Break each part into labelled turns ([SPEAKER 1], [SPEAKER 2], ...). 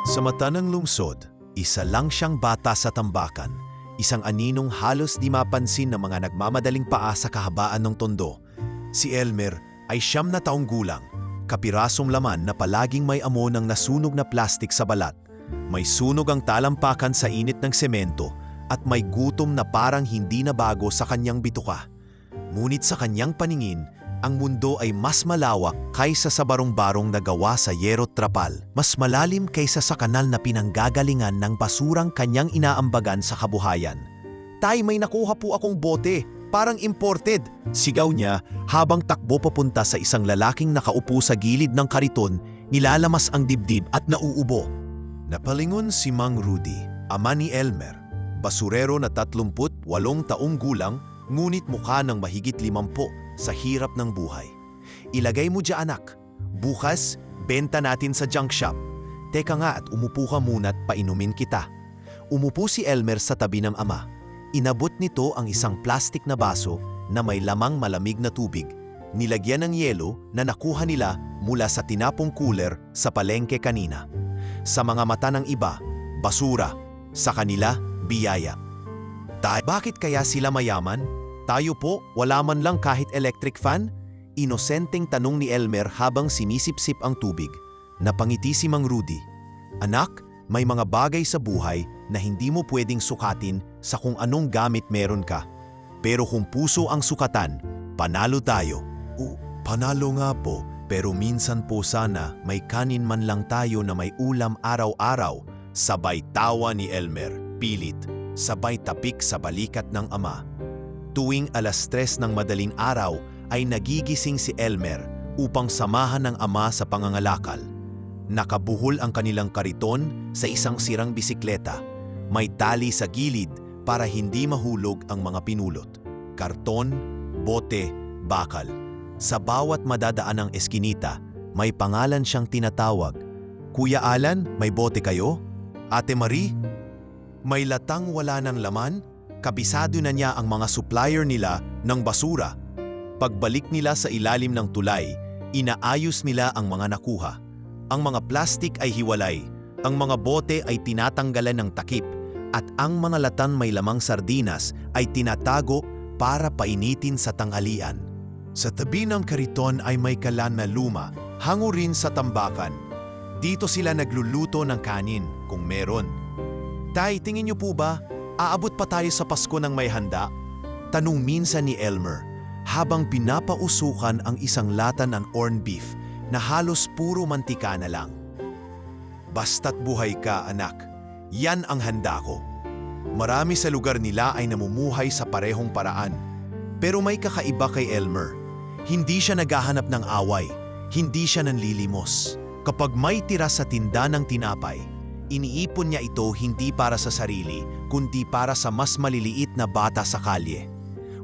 [SPEAKER 1] Sa mata ng lungsod, isa lang siyang bata sa tambakan, isang aninong halos di mapansin ng mga nagmamadaling paa sa kahabaan ng tondo. Si Elmer ay 9 na taong gulang, kapirasong laman na palaging may amo ng nasunog na plastik sa balat. May sunog ang talampakan sa init ng semento at may gutom na parang hindi na bago sa kanyang bituka. Ngunit sa kanyang paningin, ang mundo ay mas malawak kaysa sa barong-barong na gawa sa yero't trapal, mas malalim kaysa sa kanal na pinanggagalingan ng basurang kanyang inaambagan sa kabuhayan. "Tay, may nakuha po akong bote, parang imported," sigaw niya habang takbo papunta sa isang lalaking nakaupo sa gilid ng kariton, nilalamas ang dibdib at nauubo. Napalingon si Mang Rudy, ama ni Elmer, basurero na 38 taong gulang, ngunit mukha ng mahigit 50 sa hirap ng buhay. "Ilagay mo dyan, anak. Bukas, benta natin sa junk shop. Teka nga at umupo ka muna at painumin kita." Umupo si Elmer sa tabi ng ama. Inabot nito ang isang plastik na baso na may lamang malamig na tubig. Nilagyan ng yelo na nakuha nila mula sa tinapong cooler sa palengke kanina. Sa mga mata ng iba, basura. Sa kanila, biyaya. Bakit kaya sila mayaman? Tayo po, wala man lang kahit electric fan? Inosenteng tanong ni Elmer habang sinisip-sip ang tubig. Napangiti si Mang Rudy. "Anak, may mga bagay sa buhay na hindi mo pwedeng sukatin sa kung anong gamit meron ka. Pero kung puso ang sukatan, panalo tayo." Panalo nga po, pero minsan po sana may kanin man lang tayo na may ulam araw-araw." Sabay tawa ni Elmer, pilit, sabay tapik sa balikat ng ama. Tuwing 3:00 ng madaling araw ay nagigising si Elmer upang samahan ng ama sa pangangalakal. Nakabuhol ang kanilang kariton sa isang sirang bisikleta. May tali sa gilid para hindi mahulog ang mga pinulot. Karton, bote, bakal. Sa bawat madadaan ng eskinita, may pangalan siyang tinatawag. "Kuya Alan, may bote kayo? Ate Marie?" May latang wala ng laman. Kabisado na niya ang mga supplier nila ng basura. Pagbalik nila sa ilalim ng tulay, inaayos nila ang mga nakuha. Ang mga plastik ay hiwalay, ang mga bote ay tinatanggalan ng takip, at ang mga latan may lamang sardinas ay tinatago para painitin sa tanghalian. Sa tabi ng kariton ay may kalan na luma, hango rin sa tambakan. Dito sila nagluluto ng kanin kung meron. "Tay, tingin niyo po ba? Aabot pa tayo sa Pasko ng may handa?" Tanong minsan ni Elmer habang pinapausukan ang isang lata ng corned beef na halos puro mantika na lang. "Basta't buhay ka, anak. Yan ang handa ko." Marami sa lugar nila ay namumuhay sa parehong paraan. Pero may kakaiba kay Elmer. Hindi siya naghahanap ng away. Hindi siya nanlilimos. Kapag may tira sa tinda ng tinapay, iniipon niya ito hindi para sa sarili, kundi para sa mas maliliit na bata sa kalye.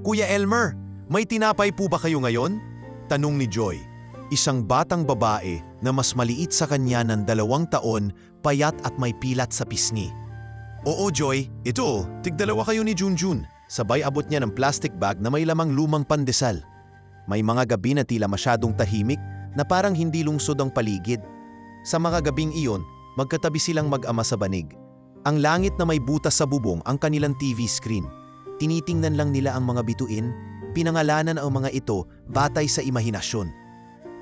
[SPEAKER 1] "Kuya Elmer, may tinapay po ba kayo ngayon?" tanong ni Joy, isang batang babae na mas maliit sa kanya ng 2 taon, payat at may pilat sa pisngi. "Oo, Joy, ito, tig-2 kayo ni Junjun." Sabay abot niya ng plastic bag na may lamang lumang pandesal. May mga gabi na tila masyadong tahimik na parang hindi lungsod ang paligid. Sa mga gabing iyon, magkatabi silang mag-ama sa banig. Ang langit na may butas sa bubong ang kanilang TV screen. Tinitingnan lang nila ang mga bituin, pinangalanan ang mga ito batay sa imahinasyon.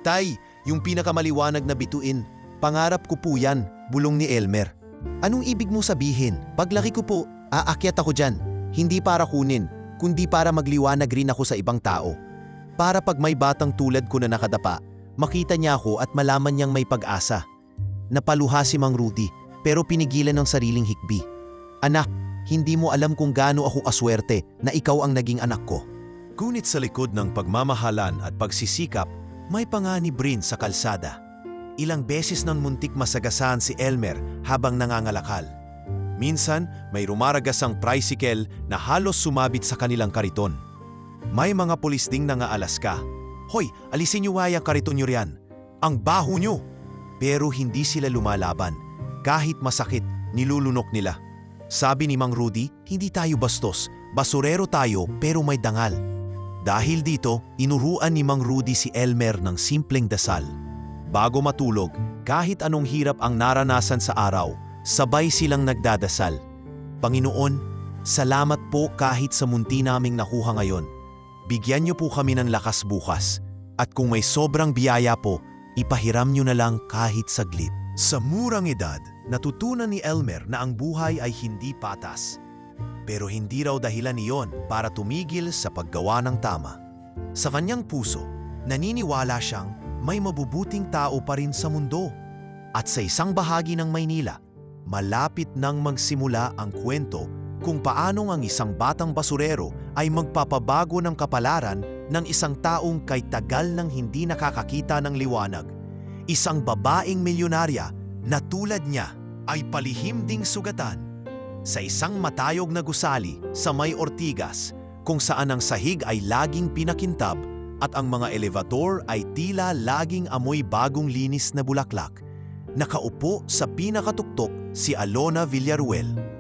[SPEAKER 1] "Tay, yung pinakamaliwanag na bituin, pangarap ko po yan," bulong ni Elmer. "Anong ibig mo sabihin? Paglaki ko po, aakyat ako dyan. Hindi para kunin, kundi para magliwanag rin ako sa ibang tao. Para pag may batang tulad ko na nakadapa, makita niya ako at malaman niyang may pag-asa." Napaluha si Mang Rudy, pero pinigilan ng sariling hikbi. "Anak, hindi mo alam kung gaano ako aswerte na ikaw ang naging anak ko." Ngunit sa likod ng pagmamahalan at pagsisikap, may panganib rin sa kalsada. Ilang beses nang muntik masagasaan si Elmer habang nangangalakal. Minsan, may rumaragasang tricycle na halos sumabit sa kanilang kariton. May mga pulis ding nangaalaska. "Hoy, alisin niyo ang kariton niyo riyan. Ang baho niyo!" Pero hindi sila lumalaban. Kahit masakit, nilulunok nila. Sabi ni Mang Rudy, "Hindi tayo bastos. Basurero tayo pero may dangal." Dahil dito, inuruan ni Mang Rudy si Elmer ng simpleng dasal. bago matulog, kahit anong hirap ang naranasan sa araw, sabay silang nagdadasal. Panginoon, salamat po kahit sa munti naming nakuha ngayon. Bigyan niyo po kami ng lakas bukas. At kung may sobrang biyaya po, ipahiram niyo na lang kahit saglit. Sa murang edad, natutunan ni Elmer na ang buhay ay hindi patas. Pero hindi raw dahilan iyon para tumigil sa paggawa ng tama. Sa kanyang puso, naniniwala siyang may mabubuting tao pa rin sa mundo. At sa isang bahagi ng Maynila, malapit nang magsimula ang kwento kung paanong ang isang batang basurero ay magpapabago ng kapalaran ng isang taong kay tagal nang hindi nakakakita ng liwanag. Isang babaeng milyonarya na tulad niya ay palihim ding sugatan sa isang matayog na gusali sa may Ortigas kung saan ang sahig ay laging pinakintab at ang mga elevator ay tila laging amoy bagong linis na bulaklak. Nakaupo sa pinakatuktok si Alona Villaruel.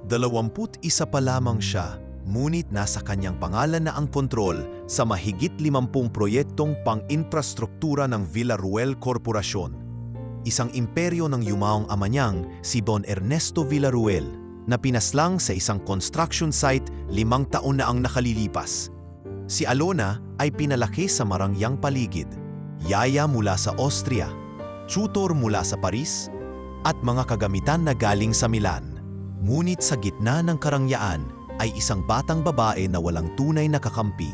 [SPEAKER 1] 21 pa lamang siya, ngunit nasa kanyang pangalan na ang kontrol sa mahigit 50 proyektong pang-infrastruktura ng Villaruel Corporación. Isang imperyo ng yumaong ama niyang si Don Ernesto Villaruel na pinaslang sa isang construction site 5 taon na ang nakalilipas. Si Alona ay pinalaki sa marangyang paligid, yaya mula sa Austria, tutor mula sa Paris, at mga kagamitan na galing sa Milan. Ngunit sa gitna ng karangyaan ay isang batang babae na walang tunay na kakampi.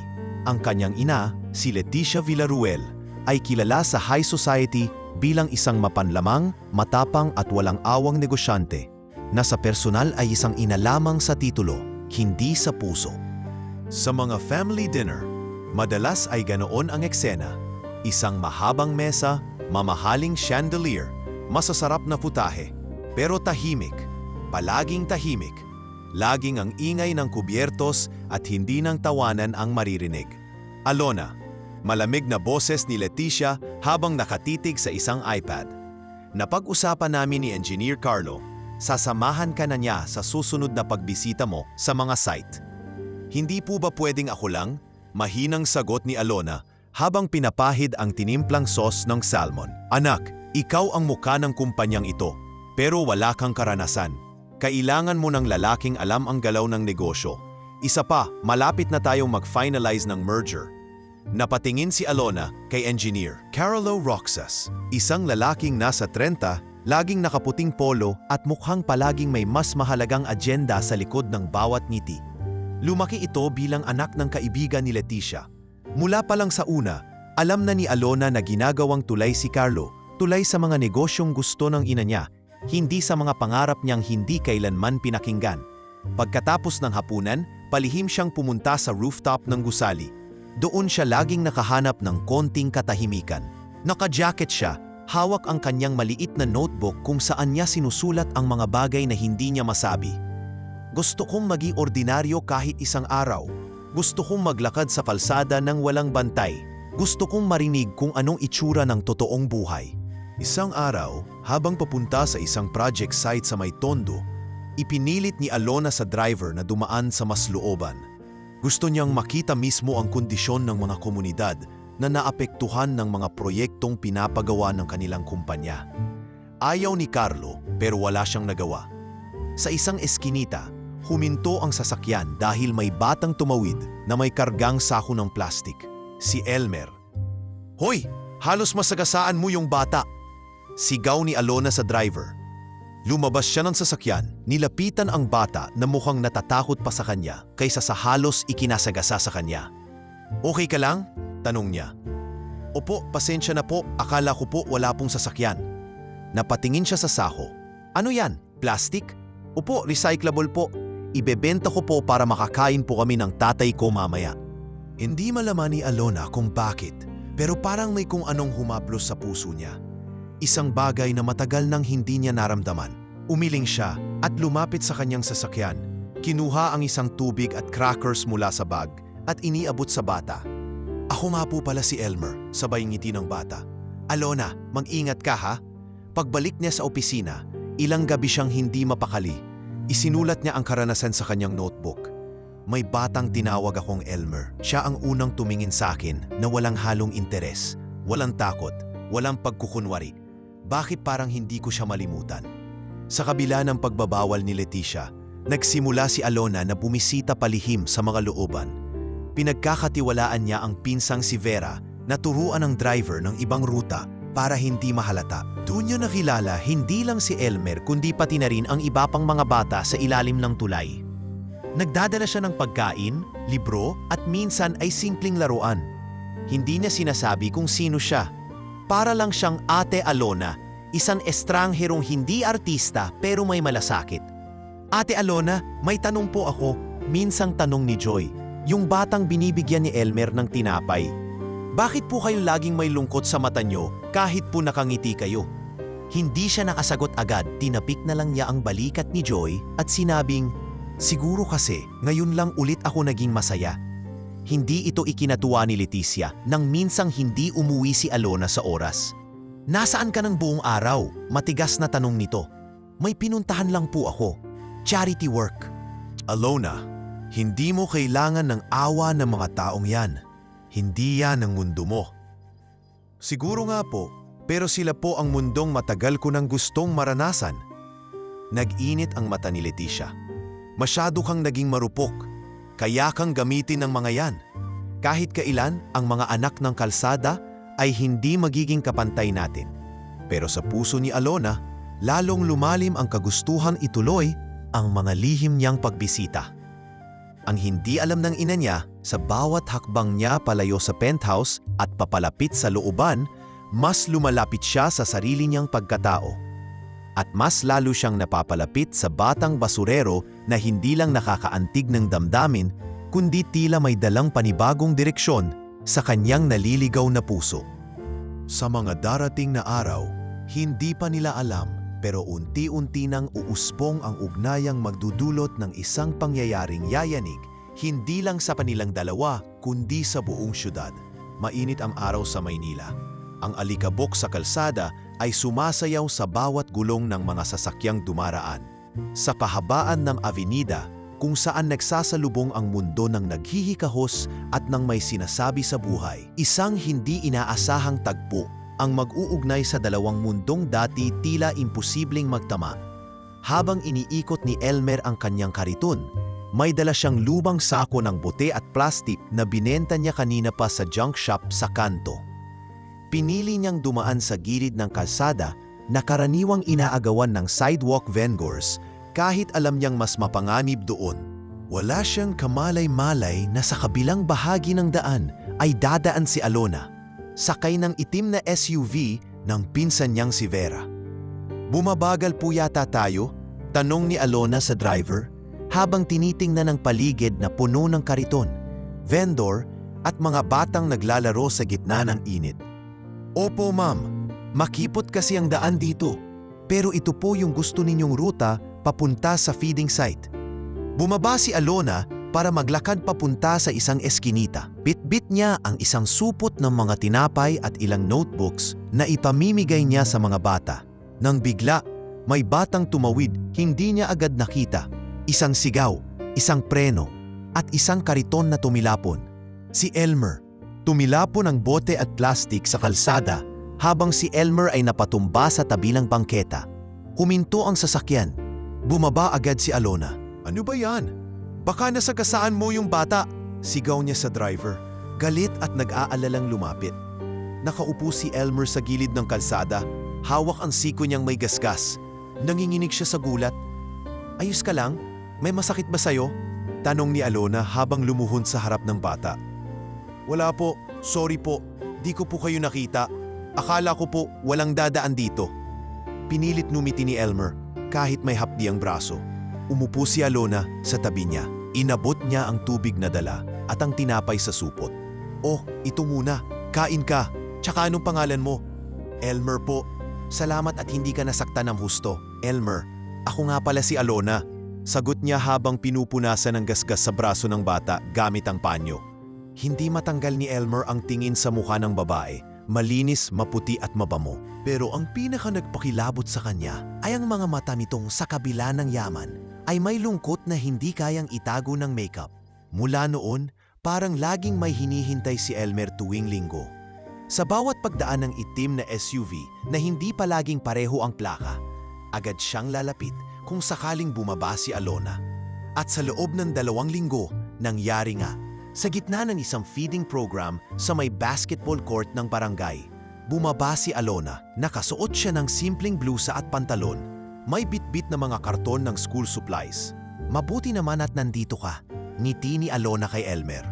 [SPEAKER 1] Ang kanyang ina, si Leticia Villaruel, ay kilala sa high society bilang isang mapanlamang, matapang at walang awang negosyante na sa personal ay isang ina lamang sa titulo, hindi sa puso. Sa mga family dinner, madalas ay ganoon ang eksena. Isang mahabang mesa, mamahaling chandelier, masasarap na putahe, pero tahimik, palaging tahimik. Laging ang ingay ng kubyertos at hindi ng tawanan ang maririnig. Alona, malamig na boses ni Leticia habang nakatitig sa isang iPad. Napag-usapan namin ni Engineer Carlo, sasamahan ka na niya sa susunod na pagbisita mo sa mga site. Hindi po ba pwedeng ako lang? Mahinang sagot ni Alona habang pinapahid ang tinimplang sauce ng salmon. Anak, ikaw ang mukha ng kumpanyang ito, pero wala kang karanasan. Kailangan mo ng lalaking alam ang galaw ng negosyo. Isa pa, malapit na tayong mag-finalize ng merger. Napatingin si Alona kay Engineer Carlo Roxas, isang lalaking nasa 30, laging nakaputing polo at mukhang palaging may mas mahalagang agenda sa likod ng bawat ngiti. Lumaki ito bilang anak ng kaibigan ni Leticia. Mula pa lang sa una, alam na ni Alona na ginagawang tulay si Carlo, tulay sa mga negosyong gusto ng ina niya, hindi sa mga pangarap niyang hindi kailanman pinakinggan. Pagkatapos ng hapunan, palihim siyang pumunta sa rooftop ng gusali. Doon siya laging nakahanap ng konting katahimikan. Naka-jacket siya, hawak ang kanyang maliit na notebook kung saan niya sinusulat ang mga bagay na hindi niya masabi. Gusto kong maging ordinaryo kahit isang araw. Gusto kong maglakad sa kalsada ng walang bantay. Gusto kong marinig kung anong itsura ng totoong buhay. Isang araw, habang papunta sa isang project site sa may Tondo, ipinilit ni Alona sa driver na dumaan sa mas looban. Gusto niyang makita mismo ang kondisyon ng mga komunidad na naapektuhan ng mga proyektong pinapagawa ng kanilang kumpanya. Ayaw ni Carlo pero wala siyang nagawa. Sa isang eskinita, huminto ang sasakyan dahil may batang tumawid na may kargang sako ng plastik. Si Elmer. "Hoy! Halos masagasaan mo yung bata!" Sigaw ni Alona sa driver. Lumabas siya ng sasakyan, nilapitan ang bata na mukhang natatakot pa sa kanya kaysa sa halos ikinasagasa sa kanya. "Okay ka lang?" tanong niya. "Opo, pasensya na po, akala ko po wala pong sasakyan." Napatingin siya sa sako. "Ano yan? Plastic?" "Opo, recyclable po. Ibebenta ko po para makakain po kami ng tatay ko mamaya." Hindi malaman ni Alona kung bakit, pero parang may kung anong humablos sa puso niya. Isang bagay na matagal nang hindi niya naramdaman. Umiling siya at lumapit sa kanyang sasakyan. Kinuha ang isang tubig at crackers mula sa bag at iniabot sa bata. "Ako nga po pala si Elmer," sabay ngiti ng bata. "Alona, mag-ingat ka ha." Pagbalik niya sa opisina, ilang gabi siyang hindi mapakali. Isinulat niya ang karanasan sa kanyang notebook. "May batang tinawag akong Elmer. Siya ang unang tumingin sa akin na walang halong interes, walang takot. walang pagkukunwari. Bakit parang hindi ko siya malimutan? Sa kabila ng pagbabawal ni Leticia, nagsimula si Alona na bumisita palihim sa mga looban. Pinagkakatiwalaan niya ang pinsang si Vera na turuan ng driver ng ibang ruta para hindi mahalata. Doon niya nakilala hindi lang si Elmer kundi pati na rin ang iba pang mga bata sa ilalim ng tulay. Nagdadala siya ng pagkain, libro at minsan ay simpleng laruan. Hindi niya sinasabi kung sino siya. Para lang siyang Ate Alona, isang estrangherong hindi artista pero may malasakit. Ate Alona, may tanong po ako, minsang tanong ni Joy, yung batang binibigyan ni Elmer ng tinapay. Bakit po kayo laging may lungkot sa mata nyo kahit po nakangiti kayo? Hindi siya nakasagot agad, tinapik na lang niya ang balikat ni Joy at sinabing, siguro kasi ngayon lang ulit ako naging masaya. Hindi ito ikinatuwa ni Leticia nang minsang hindi umuwi si Alona sa oras. Nasaan ka ng buong araw? Matigas na tanong nito. May pinuntahan lang po ako. Charity work. Alona, hindi mo kailangan ng awa ng mga taong yan. Hindi yan ang mundo mo. Siguro nga po, pero sila po ang mundong matagal ko nang gustong maranasan. Nag-init ang mata ni Leticia. Masyado kang naging marupok. Kaya kang gamitin ng mga yan. Kahit kailan, ang mga anak ng kalsada ay hindi magiging kapantay natin. Pero sa puso ni Alona, lalong lumalim ang kagustuhan ituloy ang mga lihim niyang pagbisita. Ang hindi alam ng ina niya, sa bawat hakbang niya palayo sa penthouse at papalapit sa looban, mas lumalapit siya sa sarili niyang pagkatao. At mas lalo siyang napapalapit sa batang basurero na hindi lang nakakaantig ng damdamin, kundi tila may dalang panibagong direksyon sa kanyang naliligaw na puso. Sa mga darating na araw, hindi pa nila alam pero unti-unti nang uusbong ang ugnayang magdudulot ng isang pangyayaring yayanig, hindi lang sa kanilang dalawa kundi sa buong syudad. Mainit ang araw sa Maynila. Ang alikabok sa kalsada ay sumasayaw sa bawat gulong ng mga sasakyang dumaraan. Sa kahabaan ng avenida, kung saan nagsasalubong ang mundo ng naghihikahos at ng may sinasabi sa buhay, isang hindi inaasahang tagpo ang mag-uugnay sa dalawang mundong dati tila imposibleng magtama. Habang iniikot ni Elmer ang kanyang kariton, may dala siyang lumang sako ng bote at plastik na binenta niya kanina pa sa junk shop sa kanto. Pinili niyang dumaan sa gilid ng kalsada na karaniwang inaagawan ng sidewalk vendors kahit alam niyang mas mapanganib doon. Wala siyang kamalay-malay na sa kabilang bahagi ng daan ay dadaan si Alona, sakay ng itim na SUV ng pinsan niyang si Vera. Bumabagal po yata tayo? Tanong ni Alona sa driver habang tinitingnan ng paligid na puno ng kariton, vendor at mga batang naglalaro sa gitna ng init. Opo ma'am, makipot kasi ang daan dito. Pero ito po yung gusto ninyong ruta papunta sa feeding site. Bumaba si Alona para maglakad papunta sa isang eskinita. Bit-bit niya ang isang supot ng mga tinapay at ilang notebooks na ipamimigay niya sa mga bata. Nang bigla, may batang tumawid, hindi niya agad nakita. Isang sigaw, isang preno, at isang kariton na tumilapon. Si Elmer. Tumilapon ang bote at plastik sa kalsada habang si Elmer ay napatumba sa tabi ng bangketa. Huminto ang sasakyan. Bumaba agad si Alona. Ano ba yan? Baka nasagasaan mo yung bata, sigaw niya sa driver. Galit at nag-aalalang lumapit. Nakaupo si Elmer sa gilid ng kalsada, hawak ang siko niyang may gasgas. Nanginginig siya sa gulat. Ayos ka lang? May masakit ba sa'yo? Tanong ni Alona habang lumuhon sa harap ng bata. Wala po, sorry po, di ko po kayo nakita. Akala ko po walang dadaan dito. Pinilit numiti ni Elmer kahit may hapdi ang braso. Umupo si Alona sa tabi niya. Inabot niya ang tubig na dala at ang tinapay sa supot. Oh, ito muna, kain ka. Tsaka anong pangalan mo? Elmer po. Salamat at hindi ka nasaktan ng husto. Elmer, ako nga pala si Alona. Sagot niya habang pinupunasan ng gasgas sa braso ng bata gamit ang panyo. Hindi matanggal ni Elmer ang tingin sa mukha ng babae, malinis, maputi at mabango. Pero ang pinaka nagpakilabot sa kanya ay ang mga mata nitong sa kabila ng yaman ay may lungkot na hindi kayang itago ng makeup. Mula noon, parang laging may hinihintay si Elmer tuwing linggo. Sa bawat pagdaan ng itim na SUV na hindi palaging pareho ang plaka, agad siyang lalapit kung sakaling bumaba si Alona. At sa loob ng 2 linggo, nangyari nga. Sa gitna ng isang feeding program sa may basketball court ng barangay, bumaba si Alona. Nakasuot siya ng simpleng blusa at pantalon. May bitbit na mga karton ng school supplies. "Mabuti naman at nandito ka," ngiti ni Alona kay Elmer.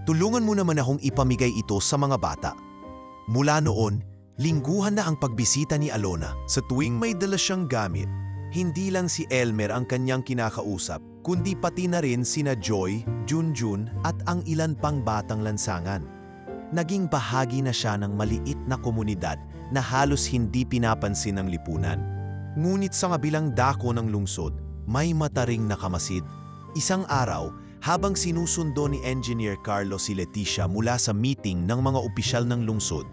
[SPEAKER 1] "Tulungan mo naman akong ipamigay ito sa mga bata." Mula noon, lingguhan na ang pagbisita ni Alona. Sa tuwing may dala siyang gamit, hindi lang si Elmer ang kanyang kinakausap, kundi pati na rin sina Joy, Junjun at ang ilan pang batang lansangan. Naging bahagi na siya ng maliit na komunidad na halos hindi pinapansin ng lipunan. Ngunit sa kabilang dako ng lungsod, may mataring nakamasid. Isang araw, habang sinusundo ni Engineer Carlos si Leticia mula sa meeting ng mga opisyal ng lungsod,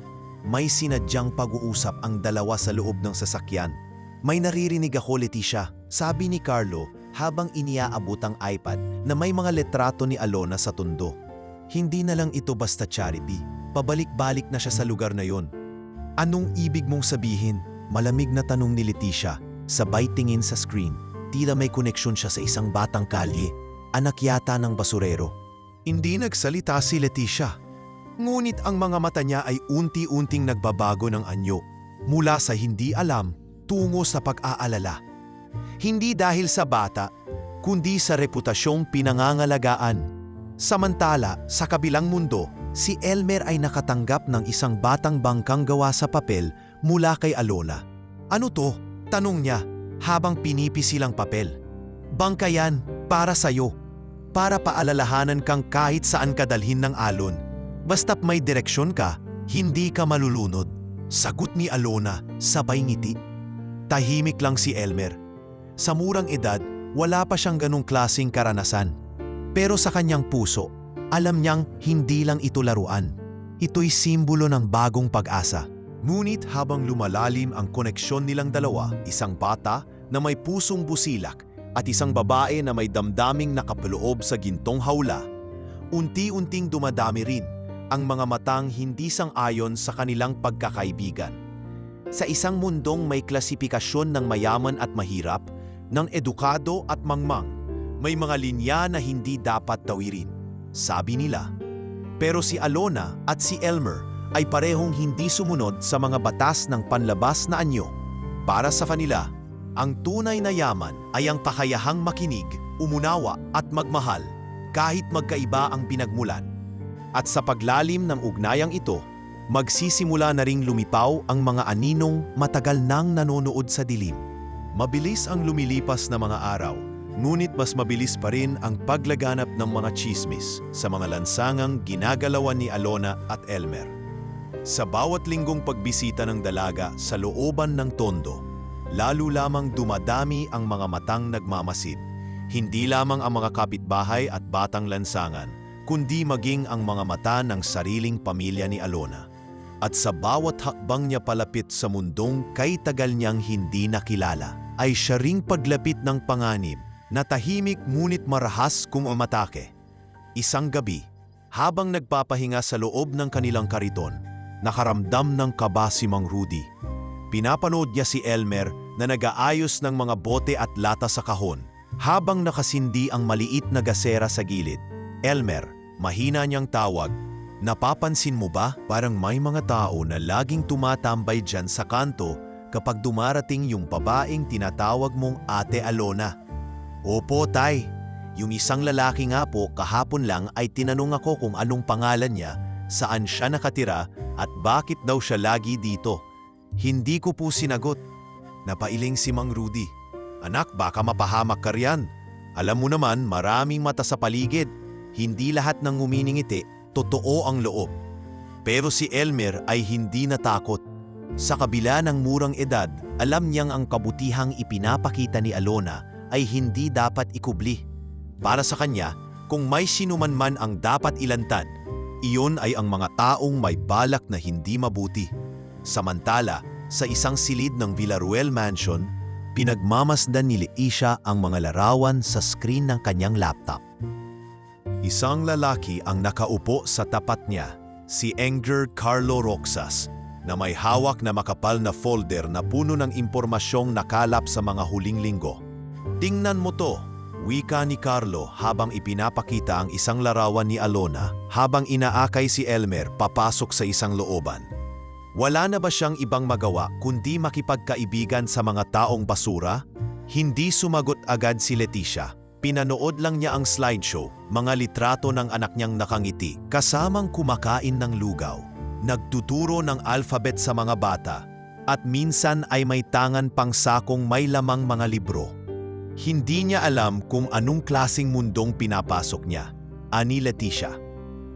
[SPEAKER 1] may sinadyang pag-uusap ang dalawa sa loob ng sasakyan. "May naririnig ako, Leticia," sabi ni Carlo habang iniaabot ang iPad na may mga letrato ni Alona sa tundo. "Hindi na lang ito basta charity. Pabalik-balik na siya sa lugar na yon." "Anong ibig mong sabihin?" Malamig na tanong ni Leticia, sabay tingin sa screen. Tila may koneksyon siya sa isang batang kalye, anak yata ng basurero. Hindi nagsalita si Leticia. Ngunit ang mga mata niya ay unti-unting nagbabago ng anyo, mula sa hindi alam tungo sa pag-aalala. Hindi dahil sa bata, kundi sa reputasyong pinangangalagaan. Samantala, sa kabilang mundo, si Elmer ay nakatanggap ng isang batang bangkang gawa sa papel mula kay Alona. "Ano to?" tanong niya habang pinipisi lang papel. "Bangka yan, para sa'yo. Para paalalahanan kang kahit saan ka dalhin ng alon. Basta't may direksyon ka, hindi ka malulunod." Sagot ni Alona, sabay ngiti. Tahimik lang si Elmer. Sa murang edad, wala pa siyang ganong klaseng karanasan. Pero sa kanyang puso, alam niyang hindi lang ito laruan. Ito'y simbolo ng bagong pag-asa. Ngunit habang lumalalim ang koneksyon nilang dalawa, isang bata na may pusong busilak at isang babae na may damdaming nakapaloob sa gintong hawla, unti-unting dumadami rin ang mga matang hindi sang-ayon sa kanilang pagkakaibigan. Sa isang mundong may klasifikasyon ng mayaman at mahirap, ng edukado at mangmang, may mga linya na hindi dapat tawirin, sabi nila. Pero si Alona at si Elmer ay parehong hindi sumunod sa mga batas ng panlabas na anyo. Para sa kanila, ang tunay na yaman ay ang kakayahang makinig, umunawa at magmahal kahit magkaiba ang pinagmulan. At sa paglalim ng ugnayang ito, magsisimula na ring lumipaw ang mga aninong matagal nang nanonood sa dilim. Mabilis ang lumilipas na mga araw, ngunit mas mabilis pa rin ang paglaganap ng mga tsismis sa mga lansangang ginagalawan ni Alona at Elmer. Sa bawat linggong pagbisita ng dalaga sa looban ng tondo, lalo lamang dumadami ang mga matang nagmamasid. Hindi lamang ang mga kapitbahay at batang lansangan, kundi maging ang mga mata ng sariling pamilya ni Alona. At sa bawat hakbang niya palapit sa mundong kay tagal niyang hindi nakilala, ay siya ring paglapit ng panganib na tahimik ngunit marahas kung umatake. Isang gabi, habang nagpapahinga sa loob ng kanilang kariton, nakaramdam ng kaba si Mang Rudy. Pinapanood niya si Elmer na nag-aayos ng mga bote at lata sa kahon, habang nakasindi ang maliit na gasera sa gilid. "Elmer," mahina niyang tawag, "napapansin mo ba parang may mga tao na laging tumatambay dyan sa kanto kapag dumarating yung babaeng tinatawag mong Ate Alona?" "Opo, Tay. Yung isang lalaki nga po kahapon lang ay tinanong ako kung anong pangalan niya, saan siya nakatira at bakit daw siya lagi dito. Hindi ko po sinagot." Napailing si Mang Rudy. "Anak, baka mapahamak ka riyan. Alam mo naman, maraming mata sa paligid. Hindi lahat ng nguminingiti, totoo ang loob." Pero si Elmer ay hindi natakot. Sa kabila ng murang edad, alam niyang ang kabutihang ipinapakita ni Alona ay hindi dapat ikubli. Para sa kanya, kung may sinuman man ang dapat ilantad, iyon ay ang mga taong may balak na hindi mabuti. Samantala, sa isang silid ng Villaruel Mansion, pinagmamasdan ni Leticia ang mga larawan sa screen ng kanyang laptop. Isang lalaki ang nakaupo sa tapat niya, si Enger Carlo Roxas, na may hawak na makapal na folder na puno ng impormasyong nakalap sa mga huling linggo. "Tingnan mo to," wika ni Carlo habang ipinapakita ang isang larawan ni Alona habang inaakay si Elmer papasok sa isang looban. Wala na ba siyang ibang magawa kundi makipagkaibigan sa mga taong basura? Hindi sumagot agad si Leticia. Pinanood lang niya ang slideshow, mga litrato ng anak niyang nakangiti, kasamang kumakain ng lugaw, nagtuturo ng alphabet sa mga bata, at minsan ay may tangan pang sakong may lamang mga libro. Hindi niya alam kung anong klaseng mundong pinapasok niya, ani Leticia.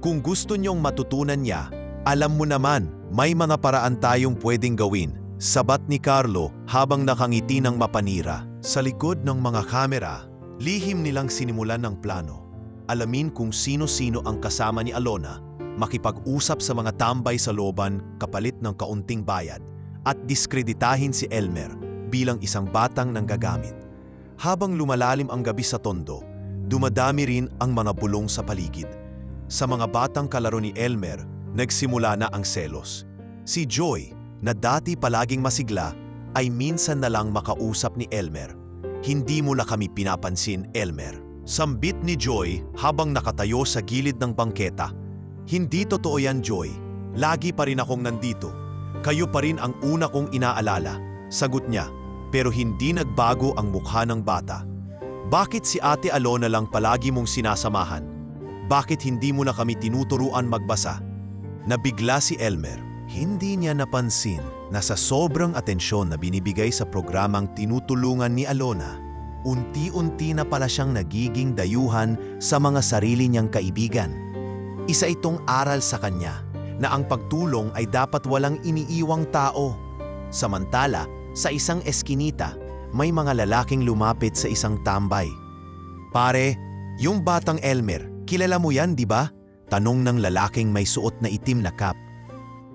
[SPEAKER 1] "Kung gusto niyong matutunan niya, alam mo naman, may mga paraan tayong pwedeng gawin," sabat ni Carlo habang nakangiti ng mapanira. Sa likod ng mga kamera, lihim nilang sinimulan ng plano. Alamin kung sino-sino ang kasama ni Alona, makipag-usap sa mga tambay sa looban kapalit ng kaunting bayad, at diskreditahin si Elmer bilang isang batang nanggagamit. Habang lumalalim ang gabi sa Tondo, dumadami rin ang mga bulong sa paligid. Sa mga batang kalaro ni Elmer, nagsimula na ang selos. Si Joy, na dati palaging masigla, ay minsan na lang makausap ni Elmer. "Hindi mo na kami pinapansin, Elmer," sambit ni Joy habang nakatayo sa gilid ng bangketa. "Hindi totoo yan, Joy. Lagi pa rin akong nandito. Kayo pa rin ang una kong inaalala," sagot niya, pero hindi nagbago ang mukha ng bata. "Bakit si Ate Alona lang palagi mong sinasamahan? Bakit hindi mo na kami tinuturuan magbasa?" Nabigla si Elmer. Hindi niya napansin na sa sobrang atensyon na binibigay sa programang tinutulungan ni Alona, unti-unti na pala siyang nagiging dayuhan sa mga sarili niyang kaibigan. Isa itong aral sa kanya na ang pagtulong ay dapat walang iniiwang tao. Samantala, sa isang eskinita, may mga lalaking lumapit sa isang tambay. "Pare, yung batang Elmer, kilala mo yan, di ba?" tanong ng lalaking may suot na itim na cap.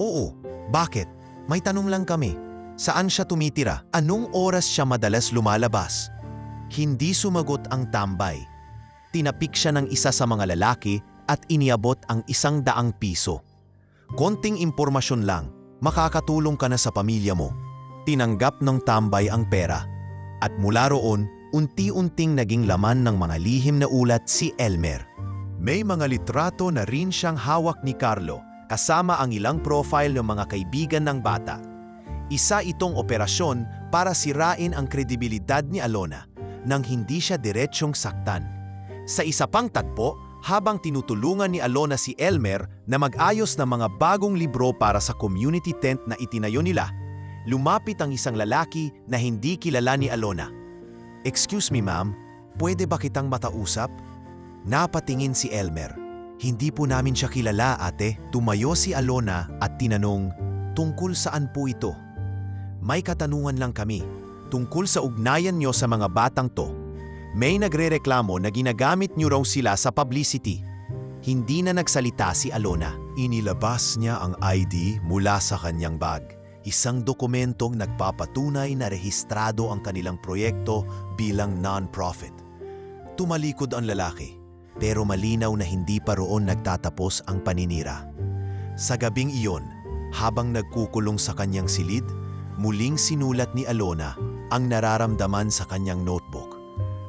[SPEAKER 1] "Oo, bakit? May tanong lang kami. Saan siya tumitira? Anong oras siya madalas lumalabas?" Hindi sumagot ang tambay. Tinapik siya ng isa sa mga lalaki at iniabot ang 100 piso. "Konting impormasyon lang, makakatulong ka na sa pamilya mo." Tinanggap ng tambay ang pera. At mula roon, unti-unting naging laman ng mga lihim na ulat si Elmer. May mga litrato na rin siyang hawak ni Carlo, kasama ang ilang profile ng mga kaibigan ng bata. Isa itong operasyon para sirain ang kredibilidad ni Alona nang hindi siya diretsyong saktan. Sa isa pang tagpo, habang tinutulungan ni Alona si Elmer na mag-ayos ng mga bagong libro para sa community tent na itinayo nila, lumapit ang isang lalaki na hindi kilala ni Alona. "Excuse me, ma'am, pwede ba kitang matausap?" Napatingin si Elmer. "Hindi po namin siya kilala, ate." Tumayo si Alona at tinanong, "Tungkol saan po ito?" "May katanungan lang kami. Tungkol sa ugnayan niyo sa mga batang to. May nagrereklamo na ginagamit niyo raw sila sa publicity." Hindi na nagsalita si Alona. Inilabas niya ang ID mula sa kanyang bag. Isang dokumentong nagpapatunay na rehistrado ang kanilang proyekto bilang non-profit. Tumalikod ang lalaki, pero malinaw na hindi pa roon nagtatapos ang paninira. Sa gabing iyon, habang nagkukulong sa kanyang silid, muling sinulat ni Alona ang nararamdaman sa kanyang notebook.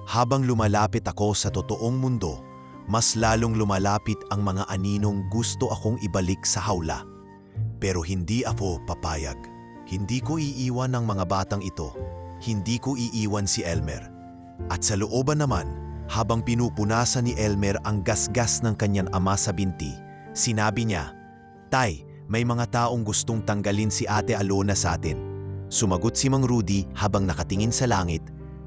[SPEAKER 1] "Habang lumalapit ako sa totoong mundo, mas lalong lumalapit ang mga aninong gusto akong ibalik sa hawla. Pero hindi ako papayag. Hindi ko iiwan ang mga batang ito. Hindi ko iiwan si Elmer." At sa looban naman, habang pinupunasan ni Elmer ang gasgas ng kanyang ama sa binti, sinabi niya, "Tay, may mga taong gustong tanggalin si Ate Alona sa atin." Sumagot si Mang Rudy habang nakatingin sa langit,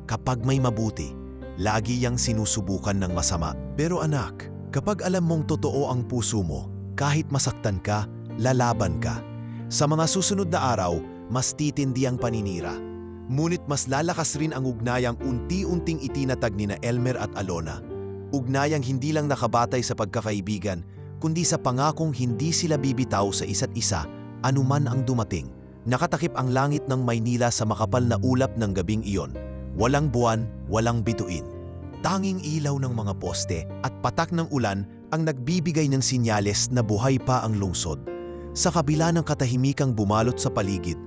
[SPEAKER 1] "Kapag may mabuti, lagi yang sinusubukan ng masama. Pero anak, kapag alam mong totoo ang puso mo, kahit masaktan ka, lalaban ka. Sa mga susunod na araw, mas titindi ang paninira. Ngunit mas lalakas rin ang ugnayang unti-unting itinatag ni na Elmer at Alona. Ugnayang hindi lang nakabatay sa pagkakaibigan, kundi sa pangakong hindi sila bibitaw sa isa't isa anuman ang dumating." Nakatakip ang langit ng Maynila sa makapal na ulap ng gabing iyon. Walang buwan, walang bituin. Tanging ilaw ng mga poste at patak ng ulan ang nagbibigay ng sinyales na buhay pa ang lungsod. Sa kabila ng katahimikang bumalot sa paligid,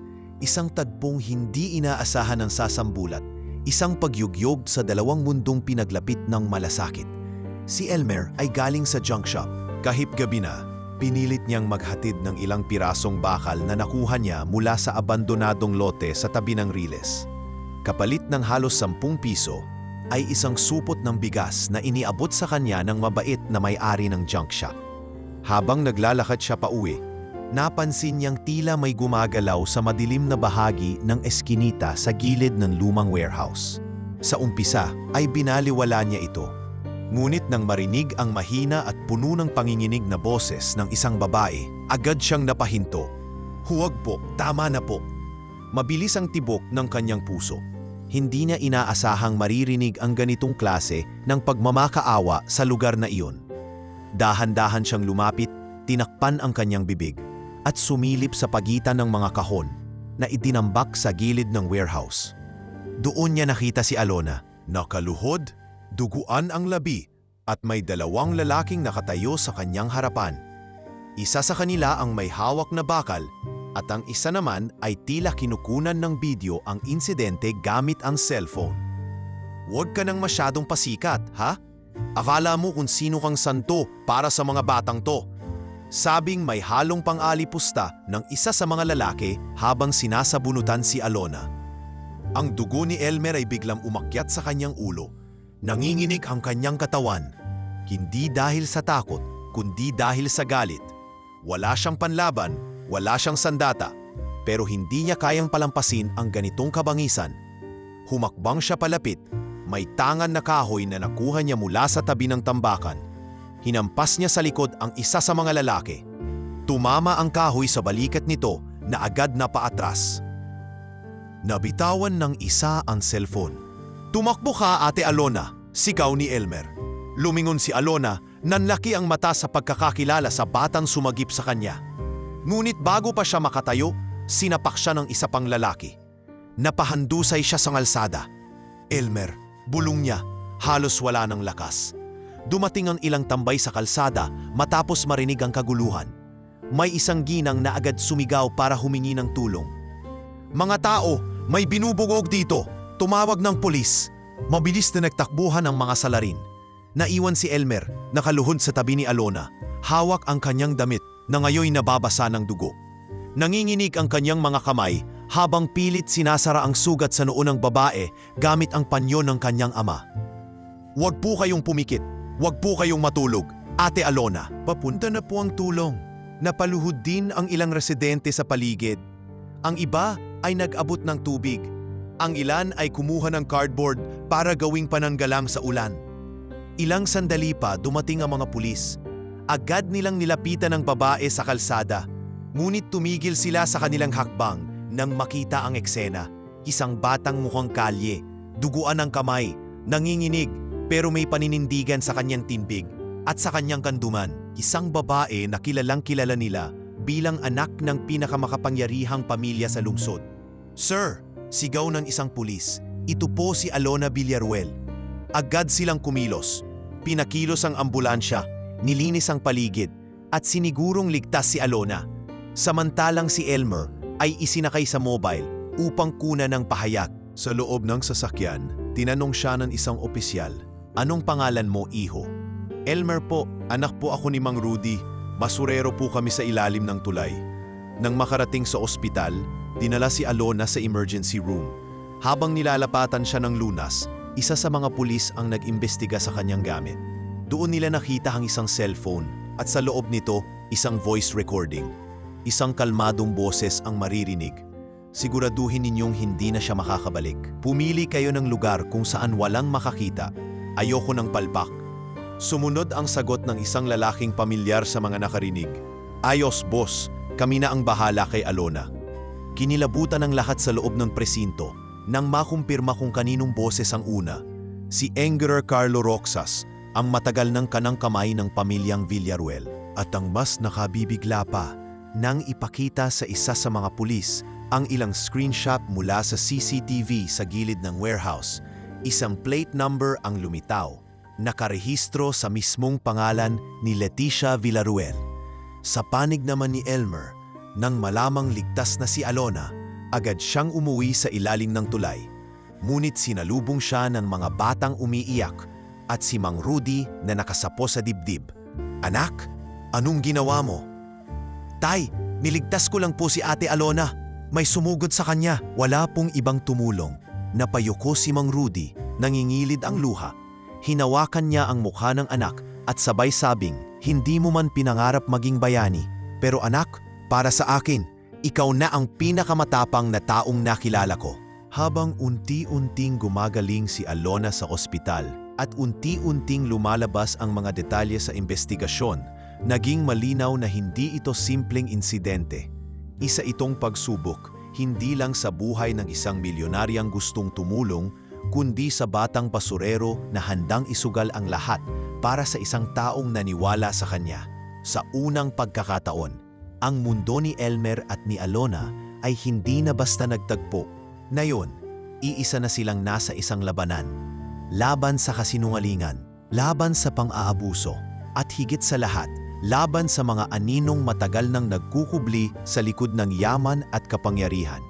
[SPEAKER 1] isang tagpong hindi inaasahan ng sasambulat, isang pagyugyog sa dalawang mundong pinaglapit ng malasakit. Si Elmer ay galing sa junk shop. Kahit gabi na, pinilit niyang maghatid ng ilang pirasong bakal na nakuha niya mula sa abandonadong lote sa tabi ng riles. Kapalit ng halos 10 piso, ay isang supot ng bigas na iniabot sa kanya ng mabait na may-ari ng junk shop. Habang naglalakad siya pauwi, napansin niyang tila may gumagalaw sa madilim na bahagi ng eskinita sa gilid ng lumang warehouse. Sa umpisa ay binaliwala niya ito. Ngunit nang marinig ang mahina at puno ng panginginig na boses ng isang babae, agad siyang napahinto. "Huwag po, tama na po." Mabilis ang tibok ng kanyang puso. Hindi niya inaasahang maririnig ang ganitong klase ng pagmamakaawa sa lugar na iyon. Dahan-dahan siyang lumapit, tinakpan ang kanyang bibig, at sumilip sa pagitan ng mga kahon na idinambak sa gilid ng warehouse. Doon niya nakita si Alona, nakaluhod, duguan ang labi, at may 2 lalaking nakatayo sa kanyang harapan. Isa sa kanila ang may hawak na bakal, at ang isa naman ay tila kinukunan ng video ang insidente gamit ang cellphone. "Huwag ka nang masyadong pasikat, ha? Akala mo kung sino kang santo para sa mga batang to," sabing may halong pang-alipusta ng isa sa mga lalaki habang sinasabunutan si Alona. Ang dugo ni Elmer ay biglang umakyat sa kanyang ulo. Nanginginig ang kanyang katawan. Hindi dahil sa takot, kundi dahil sa galit. Wala siyang panlaban, wala siyang sandata, pero hindi niya kayang palampasin ang ganitong kabangisan. Humakbang siya palapit, may tangan na kahoy na nakuha niya mula sa tabi ng tambakan. Hinampas niya sa likod ang isa sa mga lalaki. Tumama ang kahoy sa balikat nito na agad na paatras. Nabitawan ng isa ang cellphone. "Tumakbo ka, Ate Alona," sigaw ni Elmer. Lumingon si Alona, nanlaki ang mata sa pagkakakilala sa batang sumagip sa kanya. Ngunit bago pa siya makatayo, sinapak siya ng isa pang lalaki. Napahandusay siya sa kalsada. Elmer, bulong niya, halos wala ng lakas. Dumating ang ilang tambay sa kalsada matapos marinig ang kaguluhan. May isang ginang na agad sumigaw para humingi ng tulong. "Mga tao, may binubugog dito! Tumawag ng pulis!" Mabilis na nagtakbuhan ang mga salarin. Naiwan si Elmer, nakaluhod sa tabi ni Alona. Hawak ang kanyang damit na ngayoy nababasa ng dugo. Nanginginig ang kanyang mga kamay habang pilit sinasara ang sugat sa noo ng babae gamit ang panyo ng kanyang ama. "Huwag po kayong pumikit. Huwag po kayong matulog. Ate Alona, papunta na po ang tulong." Napaluhod din ang ilang residente sa paligid. Ang iba ay nag-abot ng tubig. Ang ilan ay kumuha ng cardboard para gawing pananggalang sa ulan. Ilang sandali pa dumating ang mga pulis. Agad nilang nilapitan ang babae sa kalsada. Ngunit tumigil sila sa kanilang hakbang nang makita ang eksena. Isang batang mukhang kalye, duguan ang kamay, nanginginig pero may paninindigan sa kanyang timbig at sa kanyang kanduman. Isang babae na kilalang kilala nila bilang anak ng pinakamakapangyarihang pamilya sa lungsod. "Sir!" sigaw ng isang pulis. "Ito po si Alona Villaruel." Agad silang kumilos. Pinakilos ang ambulansya, nilinis ang paligid, at sinigurong ligtas si Alona. Samantalang si Elmer ay isinakay sa mobile upang kunan ng pahayag. Sa loob ng sasakyan, tinanong siya ng isang opisyal, "Anong pangalan mo, iho?" "Elmer po, anak po ako ni Mang Rudy. Basurero po kami sa ilalim ng tulay." Nang makarating sa ospital, dinala si Alona sa emergency room. Habang nilalapatan siya ng lunas, isa sa mga pulis ang nag-imbestiga sa kanyang gamit. Doon nila nakita ang isang cellphone at sa loob nito, isang voice recording. Isang kalmadong boses ang maririnig. "Siguraduhin ninyong hindi na siya makakabalik. Pumili kayo ng lugar kung saan walang makakita. Ayoko ng palpak." Sumunod ang sagot ng isang lalaking pamilyar sa mga nakarinig. "Ayos, boss. Kami na ang bahala kay Alona." Kinilabutan ang lahat sa loob ng presinto nang makumpirma kung kaninong boses ang una. Si Engerer Carlo Roxas, ang matagal ng kanang kamay ng pamilyang Villaruel. At ang mas nakabibigla pa, nang ipakita sa isa sa mga pulis ang ilang screenshot mula sa CCTV sa gilid ng warehouse, isang plate number ang lumitaw. nakarehistro sa mismong pangalan ni Leticia Villaruel. Sa panig naman ni Elmer, nang malamang ligtas na si Alona, agad siyang umuwi sa ilalim ng tulay. Ngunit sinalubong siya ng mga batang umiiyak at si Mang Rudy na nakasapo sa dibdib. "Anak, anong ginawa mo?" "Tay, niligtas ko lang po si Ate Alona. May sumugod sa kanya." Wala pong ibang tumulong. Napayuko si Mang Rudy, nangingilid ang luha. Hinawakan niya ang mukha ng anak at sabay sabing, "Hindi mo man pinangarap maging bayani. Pero anak, para sa akin, ikaw na ang pinakamatapang na taong nakilala ko." Habang unti-unting gumagaling si Alona sa ospital at unti-unting lumalabas ang mga detalye sa investigasyon, naging malinaw na hindi ito simpleng insidente. Isa itong pagsubok, hindi lang sa buhay ng isang milyonaryang gustong tumulong, kundi sa batang basurero na handang isugal ang lahat para sa isang taong naniwala sa kanya. Sa unang pagkakataon, ang mundo ni Elmer at ni Alona ay hindi na basta nagtagpo. Ngayon, iisa na silang nasa isang labanan. Laban sa kasinungalingan, laban sa pang-aabuso, at higit sa lahat, laban sa mga aninong matagal nang nagkukubli sa likod ng yaman at kapangyarihan.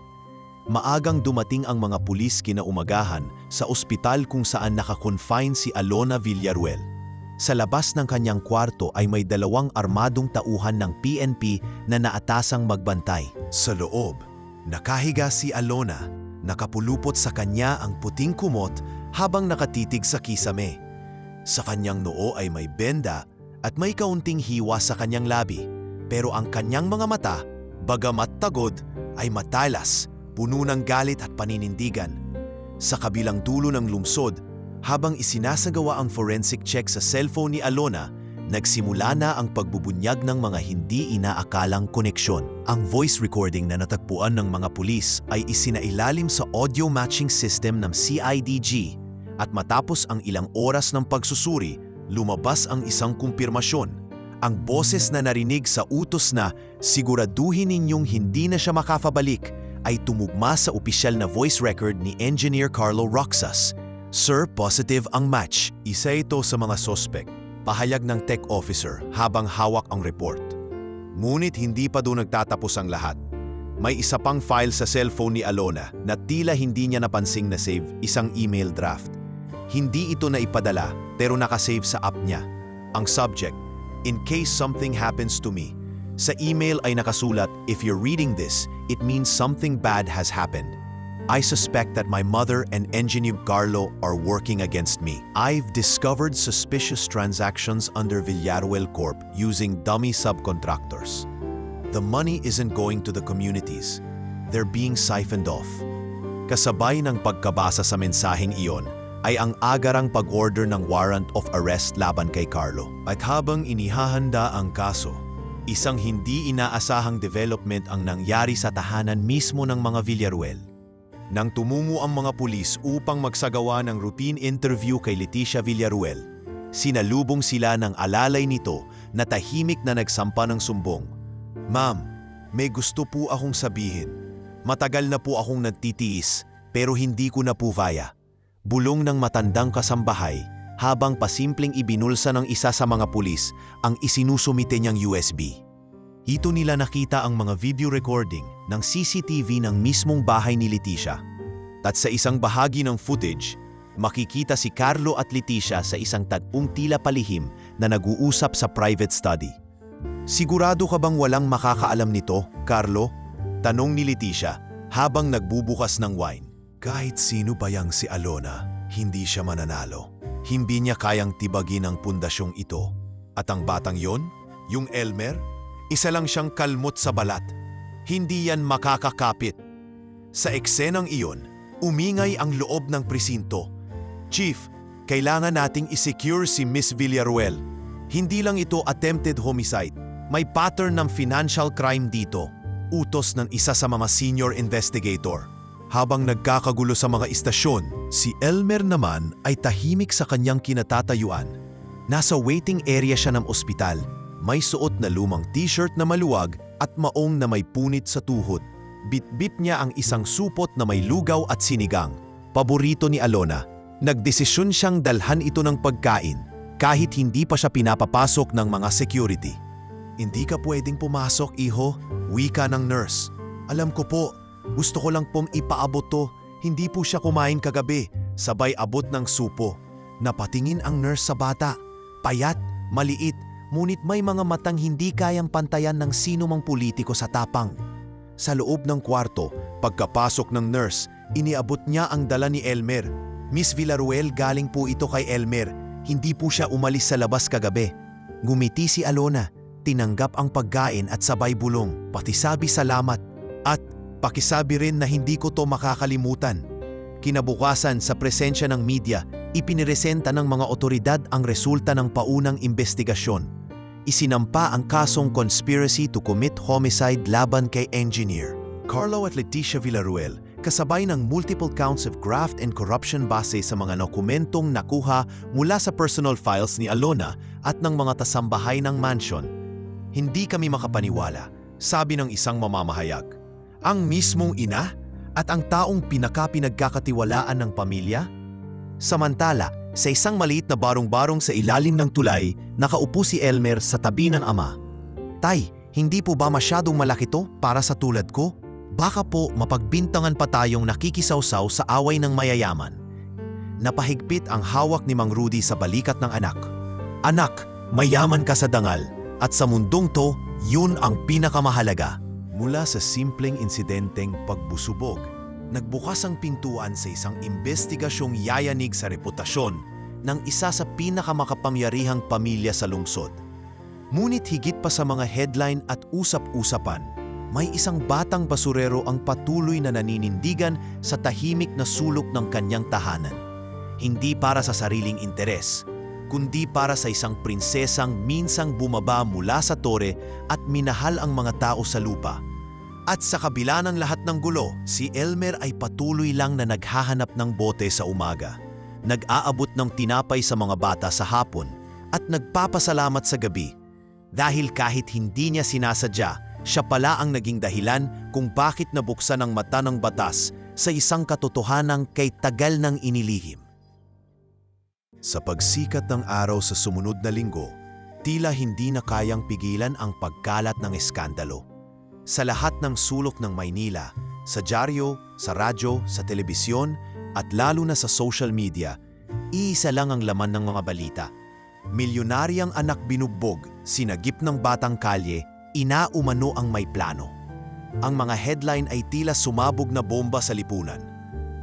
[SPEAKER 1] Maagang dumating ang mga pulis kinaumagahan sa ospital kung saan nakakonfine si Alona Villaruel. Sa labas ng kanyang kwarto ay may 2 armadong tauhan ng PNP na naatasang magbantay. Sa loob, nakahiga si Alona, nakapulupot sa kanya ang puting kumot habang nakatitig sa kisame. Sa kanyang noo ay may benda at may kaunting hiwa sa kanyang labi, pero ang kanyang mga mata, bagamat tagod, ay matalas, puno ng galit at paninindigan. Sa kabilang dulo ng lungsod, habang isinasagawa ang forensic check sa cellphone ni Alona, nagsimula na ang pagbubunyag ng mga hindi inaakalang koneksyon. Ang voice recording na natagpuan ng mga pulis ay isinailalim sa audio matching system ng CIDG at matapos ang ilang oras ng pagsusuri, lumabas ang isang kumpirmasyon. Ang boses na narinig sa utos na "siguraduhin ninyong hindi na siya makafabalik" ay tumugma sa opisyal na voice record ni Engineer Carlo Roxas. "Sir, positive ang match." Isa ito sa mga sospek, pahayag ng tech officer habang hawak ang report. Ngunit hindi pa doon nagtatapos ang lahat. May isa pang file sa cellphone ni Alona na tila hindi niya napansing na save, isang email draft. Hindi ito na ipadala pero nakasave sa app niya. Ang subject, "In case something happens to me." Sa email ay nakasulat, "If you're reading this, it means something bad has happened. I suspect that my mother and Engineer Carlo are working against me. I've discovered suspicious transactions under Villaruel Corp using dummy subcontractors. The money isn't going to the communities. They're being siphoned off." Kasabay ng pagkabasa sa mensaheng iyon ay ang agarang pag-order ng warrant of arrest laban kay Carlo. At habang inihahanda ang kaso, isang hindi inaasahang development ang nangyari sa tahanan mismo ng mga Villaruel. Nang tumungo ang mga pulis upang magsagawa ng routine interview kay Leticia Villaruel, sinalubong sila ng alalay nito na tahimik na nagsampa ng sumbong. "Ma'am, may gusto po akong sabihin. Matagal na po akong nagtitiis pero hindi ko na po kaya." Bulong ng matandang kasambahay habang pasimpleng ibinulsa ng isa sa mga pulis ang isinusumite niyang USB. Ito nila nakita ang mga video recording ng CCTV ng mismong bahay ni Leticia. At sa isang bahagi ng footage, makikita si Carlo at Leticia sa isang tagpong tila palihim na nag-uusap sa private study. "Sigurado ka bang walang makakaalam nito, Carlo?" tanong ni Leticia habang nagbubukas ng wine. Kahit sino pa yang si Alona, hindi siya mananalo. Hindi niya kayang tibagin ang pundasyong ito. At ang batang yon, yung Elmer, isa lang siyang kalmot sa balat. Hindi yan makakakapit. Sa eksenang iyon, umingay ang loob ng presinto. "Chief, kailangan nating isecure si Miss Villaruel. Hindi lang ito attempted homicide. May pattern ng financial crime dito." Utos ng isa sa mga senior investigator. Habang nagkakagulo sa mga istasyon, si Elmer naman ay tahimik sa kanyang kinatatayuan. Nasa waiting area siya ng ospital. May suot na lumang t-shirt na maluwag at maong na may punit sa tuhod. Bit-bit niya ang isang supot na may lugaw at sinigang. Paborito ni Alona. Nagdesisyon siyang dalhan ito ng pagkain kahit hindi pa siya pinapapasok ng mga security. "Hindi ka pwedeng pumasok, iho," wika ng nurse. "Alam ko po, gusto ko lang pong ipaabot to. Hindi po siya kumain kagabi." Sabay abot ng supo. Napatingin ang nurse sa bata. Payat, maliit, ngunit may mga matang hindi kayang pantayan ng sino mang politiko sa tapang. Sa loob ng kwarto, pagkapasok ng nurse, iniabot niya ang dala ni Elmer. "Miss Villaruel, galing po ito kay Elmer. Hindi po siya umalis sa labas kagabi." Ngumiti si Alona, tinanggap ang pagkain at sabay bulong, "Pakisabi salamat. At pakisabi rin na hindi ko to makakalimutan." Kinabukasan sa presensya ng media, ipiniresenta ng mga otoridad ang resulta ng paunang investigasyon. Isinampa ang kasong conspiracy to commit homicide laban kay Engineer Carlo at Leticia Villaruel, kasabay ng multiple counts of graft and corruption base sa mga dokumentong nakuha mula sa personal files ni Alona at ng mga tasambahay ng mansion. "Hindi kami makapaniwala," sabi ng isang mamamahayag. "Ang mismong ina at ang taong pinagkakatiwalaan ng pamilya?" Samantala, sa isang maliit na barong-barong sa ilalim ng tulay, nakaupo si Elmer sa tabi ng ama. "Tay, hindi po ba masyadong malaki to para sa tulad ko? Baka po mapagbintangan pa tayong nakikisawsaw sa away ng mayayaman." Napahigpit ang hawak ni Mang Rudy sa balikat ng anak. "Anak, mayaman ka sa dangal, at sa mundong to, yun ang pinakamahalaga." Mula sa simpleng insidenteng pagbusubog, nagbukas ang pintuan sa isang investigasyong yayanig sa reputasyon ng isa sa pinakamakapangyarihang pamilya sa lungsod. Ngunit higit pa sa mga headline at usap-usapan, may isang batang basurero ang patuloy na naninindigan sa tahimik na sulok ng kanyang tahanan. Hindi para sa sariling interes, kundi para sa isang prinsesang minsang bumaba mula sa tore at minahal ang mga tao sa lupa. At sa kabila ng lahat ng gulo, si Elmer ay patuloy lang na naghahanap ng bote sa umaga. Nag-aabot ng tinapay sa mga bata sa hapon at nagpapasalamat sa gabi. Dahil kahit hindi niya sinasadya, siya pala ang naging dahilan kung bakit nabuksan ang mata ng batas sa isang katotohanang kay tagal nang inilihim. Sa pagsikat ng araw sa sumunod na linggo, tila hindi na kayang pigilan ang pagkalat ng eskandalo. Sa lahat ng sulok ng Maynila, sa dyaryo, sa radyo, sa telebisyon, at lalo na sa social media, iisa lang ang laman ng mga balita. Milyonaryang anak binugbog, sinagip ng batang kalye, inaumano ang may plano. Ang mga headline ay tila sumabog na bomba sa lipunan.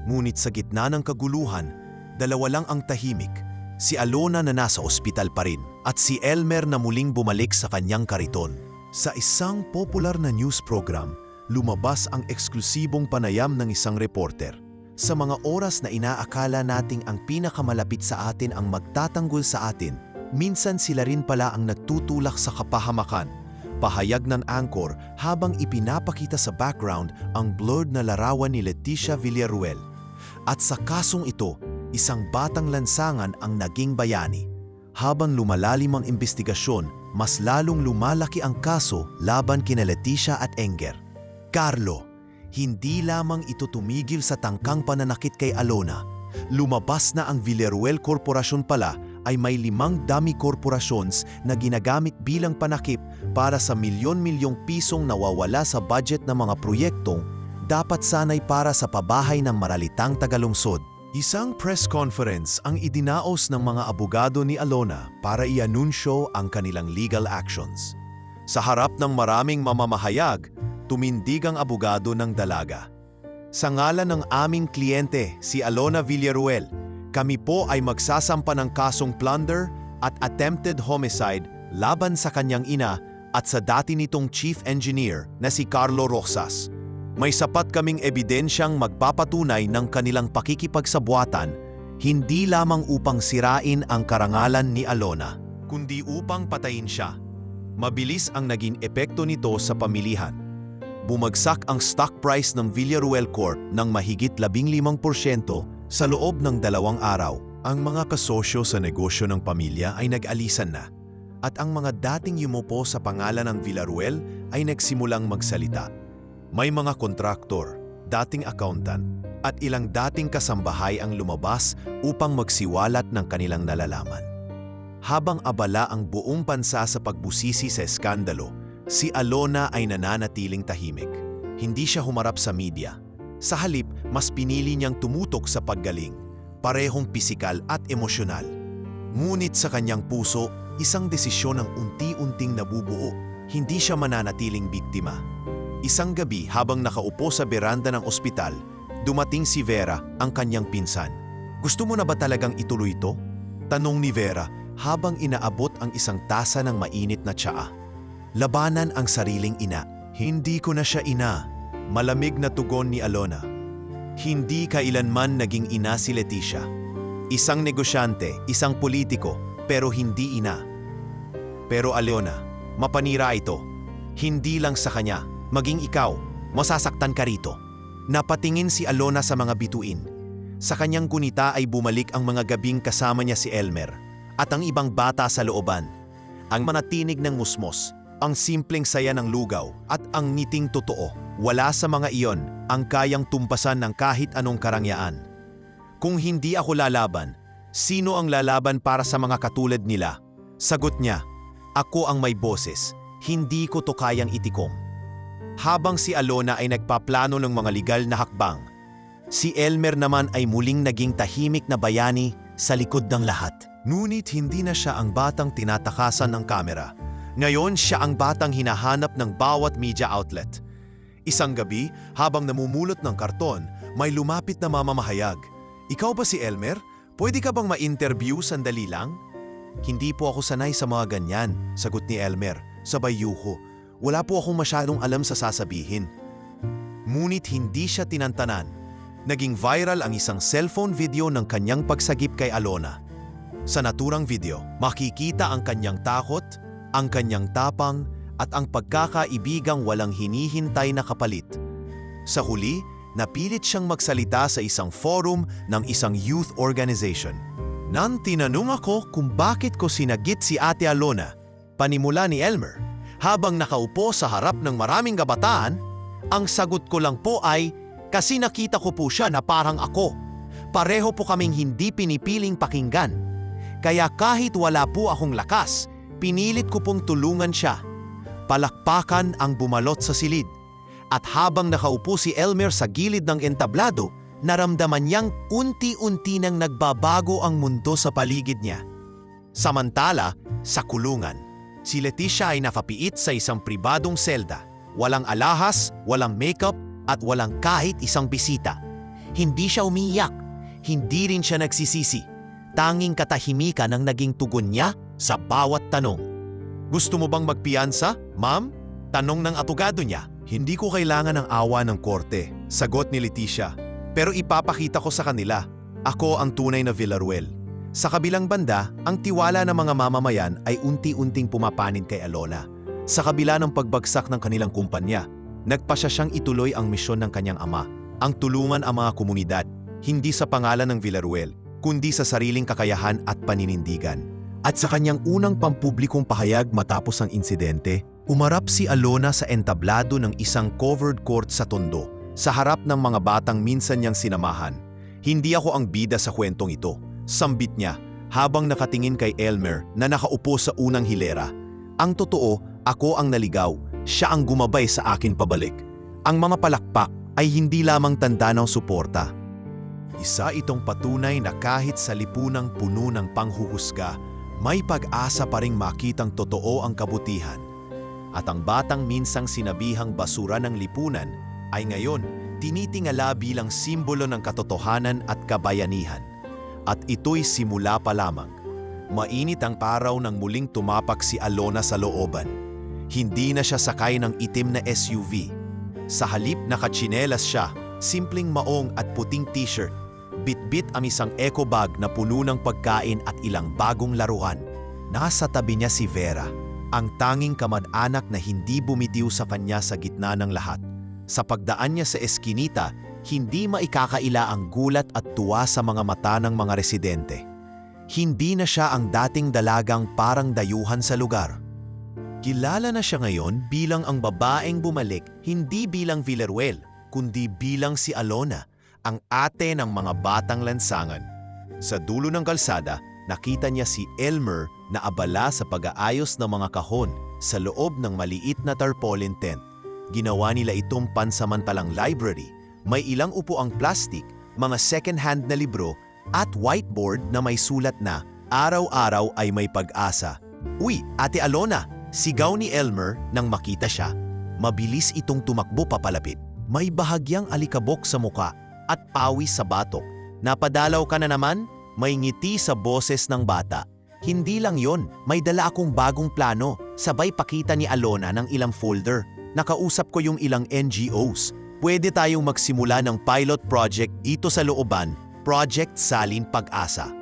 [SPEAKER 1] Ngunit sa gitna ng kaguluhan, dalawa lang ang tahimik. Si Alona na nasa ospital pa rin at si Elmer na muling bumalik sa kanyang kariton. Sa isang popular na news program, lumabas ang eksklusibong panayam ng isang reporter. Sa mga oras na inaakala nating ang pinakamalapit sa atin ang magtatanggol sa atin, minsan sila rin pala ang nagtutulak sa kapahamakan. Pahayag ng anchor habang ipinapakita sa background ang blurred na larawan ni Leticia Villaruel. At sa kasong ito, isang batang lansangan ang naging bayani. Habang lumalalim ang investigasyon, mas lalong lumalaki ang kaso laban kina Leticia at Enger. Carlo, hindi lamang ito tumigil sa tangkang pananakit kay Alona. Lumabas na ang Villaruel Corporation pala ay may 5 dummy corporations na ginagamit bilang panakip para sa milyon-milyong pisong nawawala sa budget ng mga proyektong dapat sanay para sa pabahay ng maralitang tagalungsod. Isang press conference ang idinaos ng mga abogado ni Alona para i-anunsyo ang kanilang legal actions. Sa harap ng maraming mamamahayag, tumindig ang abogado ng dalaga. "Sa ngalan ng aming kliyente, si Alona Villaruel, kami po ay magsasampa ng kasong plunder at attempted homicide laban sa kanyang ina at sa dati nitong chief engineer na si Carlo Roxas. May sapat kaming ebidensyang magpapatunay ng kanilang pakikipagsabwatan, hindi lamang upang sirain ang karangalan ni Alona, kundi upang patayin siya." Mabilis ang naging epekto nito sa pamilihan. Bumagsak ang stock price ng Villaruel Corp ng mahigit 15% sa loob ng 2 araw. Ang mga kasosyo sa negosyo ng pamilya ay nag-alisan na, at ang mga dating yumupo sa pangalan ng Villaruel ay nagsimulang magsalita. May mga kontraktor, dating accountant, at ilang dating kasambahay ang lumabas upang magsiwalat ng kanilang nalalaman. Habang abala ang buong bansa sa pagbusisi sa eskandalo, si Alona ay nananatiling tahimik. Hindi siya humarap sa media. Sa halip, mas pinili niyang tumutok sa paggaling, parehong pisikal at emosyonal. Ngunit sa kanyang puso, isang desisyon ang unti-unting nabubuo. Hindi siya mananatiling biktima. Isang gabi habang nakaupo sa beranda ng ospital, dumating si Vera, ang kanyang pinsan. "Gusto mo na ba talagang ituloy ito?" tanong ni Vera habang inaabot ang isang tasa ng mainit na tsaa. Labanan ang sariling ina. "Hindi ko na siya ina," malamig na tugon ni Alona. Hindi kailanman naging ina si Leticia. Isang negosyante, isang politiko, pero hindi ina. Pero Alona, mapanira ito. Hindi lang sa kanya, maging ikaw, masasaktan ka rito. Napatingin si Alona sa mga bituin. Sa kanyang gunita ay bumalik ang mga gabing kasama niya si Elmer at ang ibang bata sa looban. Ang manatinig ng musmos, ang simpleng saya ng lugaw at ang ngiting totoo. Wala sa mga iyon ang kayang tumpasan ng kahit anong karangyaan. "Kung hindi ako lalaban, sino ang lalaban para sa mga katulad nila?" Sagot niya, "Ako ang may boses, hindi ko to kayang itikom." Habang si Alona ay nagpaplano ng mga legal na hakbang, si Elmer naman ay muling naging tahimik na bayani sa likod ng lahat. Ngunit hindi na siya ang batang tinatakasan ng kamera. Ngayon siya ang batang hinahanap ng bawat media outlet. Isang gabi, habang namumulot ng karton, may lumapit na mamamahayag. "Ikaw ba si Elmer? Pwede ka bang ma-interview sandali lang?" "Hindi po ako sanay sa mga ganyan," sagot ni Elmer, sabay yuho. "Wala po akong masyadong alam sa sasabihin." Ngunit hindi siya tinantanan. Naging viral ang isang cellphone video ng kanyang pagsagip kay Alona. Sa naturang video, makikita ang kanyang takot, ang kanyang tapang, at ang pagkakaibigang walang hinihintay na kapalit. Sa huli, napilit siyang magsalita sa isang forum ng isang youth organization. "Nang tinanong ako kung bakit ko sinagit si Ate Alona," panimula ni Elmer, habang nakaupo sa harap ng maraming kabataan, "ang sagot ko lang po ay, kasi nakita ko po siya na parang ako. Pareho po kaming hindi pinipiling pakinggan. Kaya kahit wala po akong lakas, pinilit ko pong tulungan siya." Palakpakan ang bumalot sa silid. At habang nakaupo si Elmer sa gilid ng entablado, naramdaman niyang unti-unti nang nagbabago ang mundo sa paligid niya. Samantala, sa kulungan, si Leticia ay nakapiit sa isang pribadong selda. Walang alahas, walang makeup, at walang kahit isang bisita. Hindi siya umiyak, hindi rin siya nagsisisi. Tanging katahimikan ang naging tugon niya sa bawat tanong. "Gusto mo bang magpiyansa, ma'am?" tanong ng abogado niya. "Hindi ko kailangan ng awa ng korte," sagot ni Leticia. "Pero ipapakita ko sa kanila. Ako ang tunay na Villaruel." Sa kabilang banda, ang tiwala ng mga mamamayan ay unti-unting pumapanin kay Alona. Sa kabila ng pagbagsak ng kanilang kumpanya, nagpasya siyang ituloy ang misyon ng kanyang ama, ang tulungan ang mga komunidad, hindi sa pangalan ng Villaruel, kundi sa sariling kakayahan at paninindigan. At sa kanyang unang pampublikong pahayag matapos ang insidente, umarap si Alona sa entablado ng isang covered court sa Tondo, sa harap ng mga batang minsan niyang sinamahan. "Hindi ako ang bida sa kwentong ito," sambit niya, habang nakatingin kay Elmer na nakaupo sa unang hilera. "Ang totoo, ako ang naligaw, siya ang gumabay sa akin pabalik." Ang mga palakpak ay hindi lamang tanda ng suporta. Isa itong patunay na kahit sa lipunang puno ng panghuhusga, may pag-asa pa ring makitang totoo ang kabutihan. At ang batang minsang sinabihang basura ng lipunan ay ngayon tinitingala bilang simbolo ng katotohanan at kabayanihan. At ito'y simula pa lamang. Mainit ang araw nang muling tumapak si Alona sa looban. Hindi na siya sakay ng itim na SUV. Sa halip nakatsinelas siya, simpleng maong at puting t-shirt. Bitbit ang isang eco bag na puno ng pagkain at ilang bagong laruan. Nasa tabi niya si Vera, ang tanging kamag-anak na hindi bumitiw sa kanya sa gitna ng lahat. Sa pagdaan niya sa eskinita, hindi maikakaila ang gulat at tuwa sa mga mata ng mga residente. Hindi na siya ang dating dalagang parang dayuhan sa lugar. Kilala na siya ngayon bilang ang babaeng bumalik, hindi bilang Villaruel, kundi bilang si Alona, ang ate ng mga batang lansangan. Sa dulo ng kalsada, nakita niya si Elmer na abala sa pag-aayos ng mga kahon sa loob ng maliit na tarpaulin tent. Ginawa nila itong pansamantalang library. May ilang upuang plastik, mga second-hand na libro, at whiteboard na may sulat na "Araw-araw ay may pag-asa." "Uy, Ate Alona!" sigaw ni Elmer nang makita siya. Mabilis itong tumakbo papalapit. May bahagyang alikabok sa muka at pawis sa batok. "Napadalaw ka na naman?" May ngiti sa boses ng bata. "Hindi lang yon, may dala akong bagong plano." Sabay pakita ni Alona ng ilang folder. "Nakausap ko yung ilang NGOs. Pwede tayong magsimula ng pilot project dito sa looban, Project Salin Pag-asa.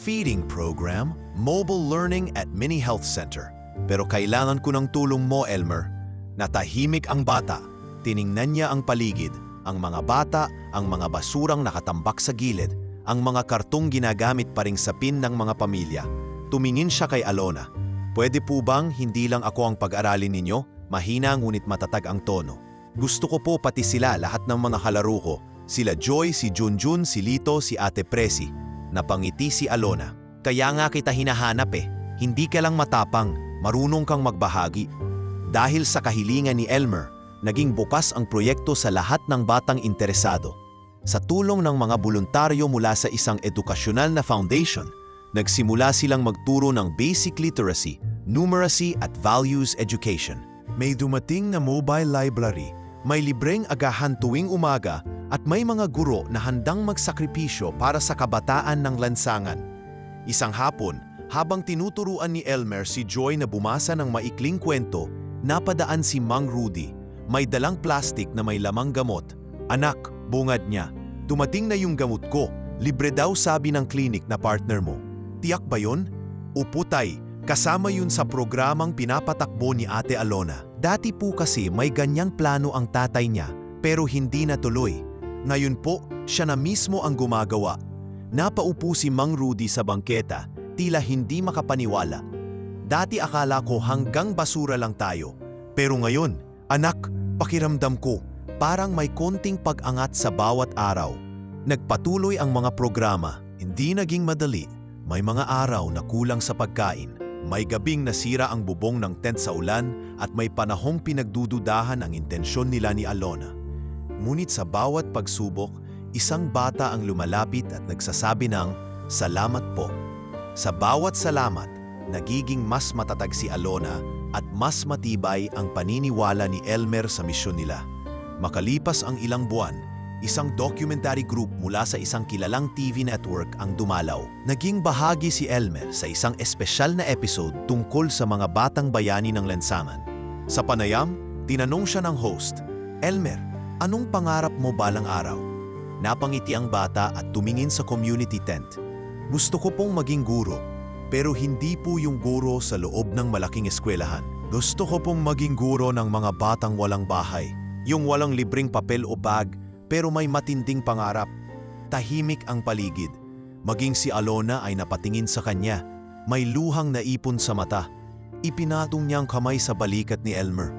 [SPEAKER 1] Feeding program, mobile learning at mini health center. Pero kailangan ko ng tulong mo, Elmer." Natahimik ang bata. Tiningnan niya ang paligid, ang mga bata, ang mga basurang nakatambak sa gilid, ang mga kartong ginagamit pa ring sapin ng mga pamilya. Tumingin siya kay Alona. "Pwede po bang hindi lang ako ang pag-aralin ninyo?" Mahina ngunit matatag ang tono. "Gusto ko po pati sila, lahat ng mga kalaro ko. Sila Joy, si Junjun, si Lito, si Ate Presi." Napangiti si Alona. "Kaya nga kita hinahanap eh. Hindi ka lang matapang, marunong kang magbahagi." Dahil sa kahilingan ni Elmer, naging bukas ang proyekto sa lahat ng batang interesado. Sa tulong ng mga voluntaryo mula sa isang edukasyonal na foundation, nagsimula silang magturo ng basic literacy, numeracy at values education. May dumating na mobile library, may libreng agahan tuwing umaga at may mga guro na handang magsakripisyo para sa kabataan ng lansangan. Isang hapon, habang tinuturuan ni Elmer si Joy na bumasa ng maikling kwento, napadaan si Mang Rudy. May dalang plastik na may lamang gamot. "Anak," bungad niya, "dumating na yung gamot ko. Libre daw sabi ng klinik na partner mo." "Tiyak ba yun?" "Upo tay, kasama yun sa programang pinapatakbo ni Ate Alona. Dati po kasi may ganyang plano ang tatay niya, pero hindi natuloy. Ngayon po, siya na mismo ang gumagawa." Napaupo si Mang Rudy sa bangketa, tila hindi makapaniwala. "Dati akala ko hanggang basura lang tayo. Pero ngayon, anak, pakiramdam ko, parang may konting pag-angat sa bawat araw." Nagpatuloy ang mga programa. Hindi naging madali. May mga araw na kulang sa pagkain. May gabing nasira ang bubong ng tent sa ulan at may panahong pinagdududahan ang intensyon nila ni Alona. Ngunit sa bawat pagsubok, isang bata ang lumalapit at nagsasabi ng "Salamat po." Sa bawat salamat, nagiging mas matatag si Alona at mas matibay ang paniniwala ni Elmer sa misyon nila. Makalipas ang ilang buwan, isang documentary group mula sa isang kilalang TV network ang dumalaw. Naging bahagi si Elmer sa isang espesyal na episode tungkol sa mga batang bayani ng lansangan. Sa panayam, tinanong siya ng host, "Elmer, anong pangarap mo balang araw?" Napangiti ang bata at tumingin sa community tent. "Gusto ko pong maging guro, pero hindi po yung guro sa loob ng malaking eskwelahan. Gusto ko pong maging guro ng mga batang walang bahay, yung walang libreng papel o bag, pero may matinding pangarap." Tahimik ang paligid. Maging si Alona ay napatingin sa kanya. May luhang naipon sa mata. Ipinatong niyang kamay sa balikat ni Elmer.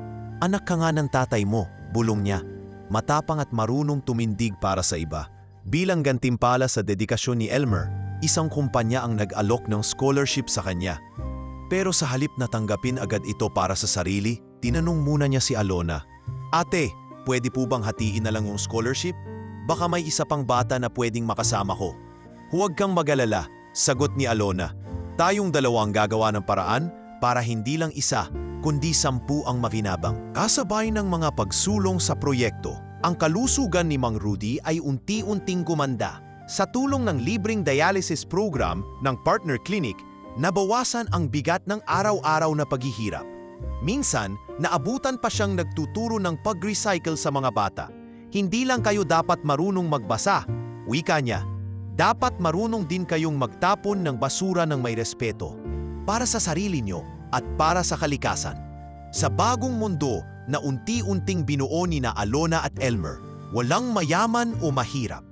[SPEAKER 1] "Anak ka nga ng tatay mo," bulong niya. Matapang at marunong tumindig para sa iba. Bilang gantimpala sa dedikasyon ni Elmer, isang kumpanya ang nag-alok ng scholarship sa kanya. Pero sa halip na tanggapin agad ito para sa sarili, tinanong muna niya si Alona, "Ate, pwede po bang hatiin na lang yung scholarship? Baka may isa pang bata na pwedeng makasama ko." "Huwag kang mag-alala," sagot ni Alona. "Tayong dalawa ang gagawa ng paraan para hindi lang isa, kundi 10 ang makinabang." Kasabay ng mga pagsulong sa proyekto, ang kalusugan ni Mang Rudy ay unti-unting gumanda. Sa tulong ng libreng dialysis program ng partner clinic, nabawasan ang bigat ng araw-araw na paghihirap. Minsan, naabutan pa siyang nagtuturo ng pag-recycle sa mga bata. "Hindi lang kayo dapat marunong magbasa," wika niya. "Dapat marunong din kayong magtapon ng basura ng may respeto. Para sa sarili niyo at para sa kalikasan." Sa bagong mundo na unti-unting binuo ni na Alona at Elmer, walang mayaman o mahirap.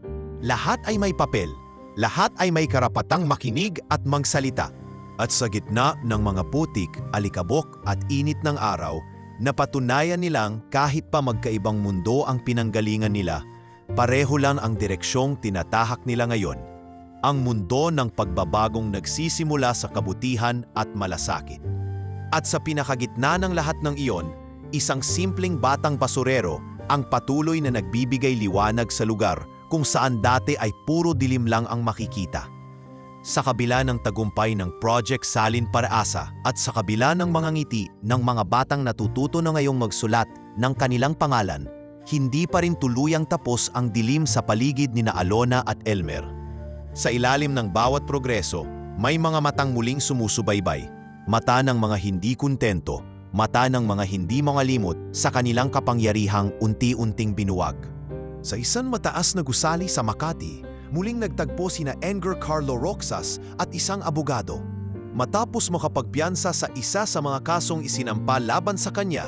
[SPEAKER 1] Lahat ay may papel, lahat ay may karapatang makinig at magsalita. At sa gitna ng mga putik, alikabok at init ng araw, napatunayan nilang kahit pa magkaibang mundo ang pinanggalingan nila, Pareho lang ang direksyong tinatahak nila ngayon. Ang mundo ng pagbabagong nagsisimula sa kabutihan at malasakit. At sa pinakagitna ng lahat ng iyon, isang simpleng batang basurero ang patuloy na nagbibigay liwanag sa lugar kung saan dati ay puro dilim lang ang makikita. Sa kabila ng tagumpay ng Project Salin Para-asa at sa kabila ng mga ngiti ng mga batang natututo na ngayong magsulat ng kanilang pangalan, hindi pa rin tuluyang tapos ang dilim sa paligid ni Alona at Elmer. Sa ilalim ng bawat progreso, may mga matang muling sumusubaybay, mata ng mga hindi kontento, mata ng mga hindi mangalimot sa kanilang kapangyarihang unti-unting binuwag. Sa isang mataas na gusali sa Makati, muling nagtagpo sina Edgar Carlo Roxas at isang abogado. Matapos makapagpiyansa sa isa sa mga kasong isinampa laban sa kanya,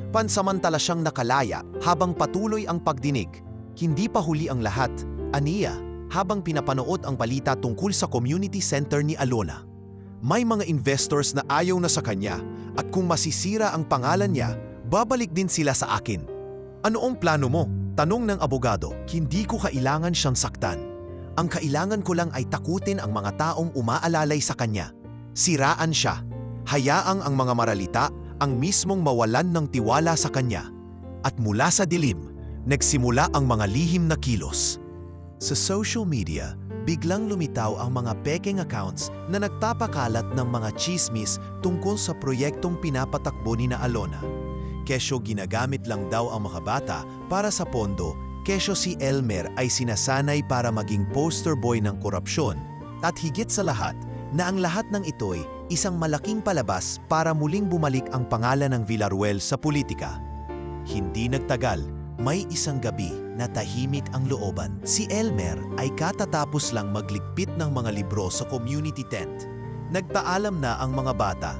[SPEAKER 1] pansamantala siyang nakalaya habang patuloy ang pagdinig. Hindi pa huli ang lahat, aniya, habang pinapanood ang balita tungkol sa community center ni Alona. May mga investors na ayaw na sa kanya at kung masisira ang pangalan niya, babalik din sila sa akin. Ano ang plano mo? Tanong ng abogado. Hindi ko kailangan siyang saktan. Ang kailangan ko lang ay takutin ang mga taong umaalalay sa kanya. Siraan siya. Hayaang ang mga maralita ang mismong mawalan ng tiwala sa kanya. At mula sa dilim, nagsimula ang mga lihim na kilos. Sa social media, biglang lumitaw ang mga peking accounts na nagpapakalat ng mga chismis tungkol sa proyektong pinapatakbo ni Alona. Kesyo ginagamit lang daw ang mga bata para sa pondo, kesyo si Elmer ay sinasanay para maging poster boy ng korupsyon, at higit sa lahat na ang lahat ng ito'y isang malaking palabas para muling bumalik ang pangalan ng Villaruel sa politika. Hindi nagtagal, may isang gabi na tahimik ang looban. Si Elmer ay katatapos lang magligpit ng mga libro sa community tent. Nagpaalam na ang mga bata.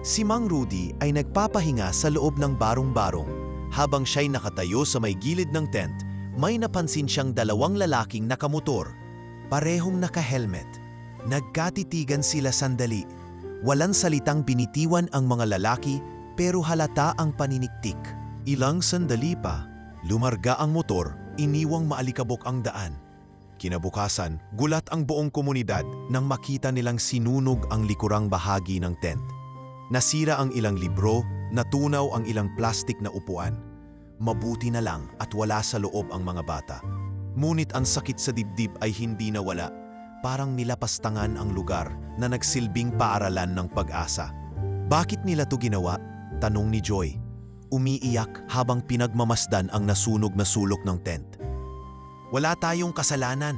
[SPEAKER 1] Si Mang Rudy ay nagpapahinga sa loob ng barong-barong. Habang siya'y nakatayo sa may gilid ng tent, may napansin siyang dalawang lalaking nakamotor. Parehong naka-helmet. Nagkatitigan sila sandali. Walang salitang binitiwan ang mga lalaki pero halata ang paniniktik. Ilang sandali pa, lumarga ang motor, iniwang maalikabok ang daan. Kinabukasan, gulat ang buong komunidad nang makita nilang sinunog ang likurang bahagi ng tent. Nasira ang ilang libro, natunaw ang ilang plastik na upuan. Mabuti na lang at wala sa loob ang mga bata. Ngunit ang sakit sa dibdib ay hindi nawala. Parang nilapastangan ang lugar na nagsilbing paaralan ng pag-asa. Bakit nila to ginawa? Tanong ni Joy. Umiiyak habang pinagmamasdan ang nasunog na sulok ng tent. Wala tayong kasalanan,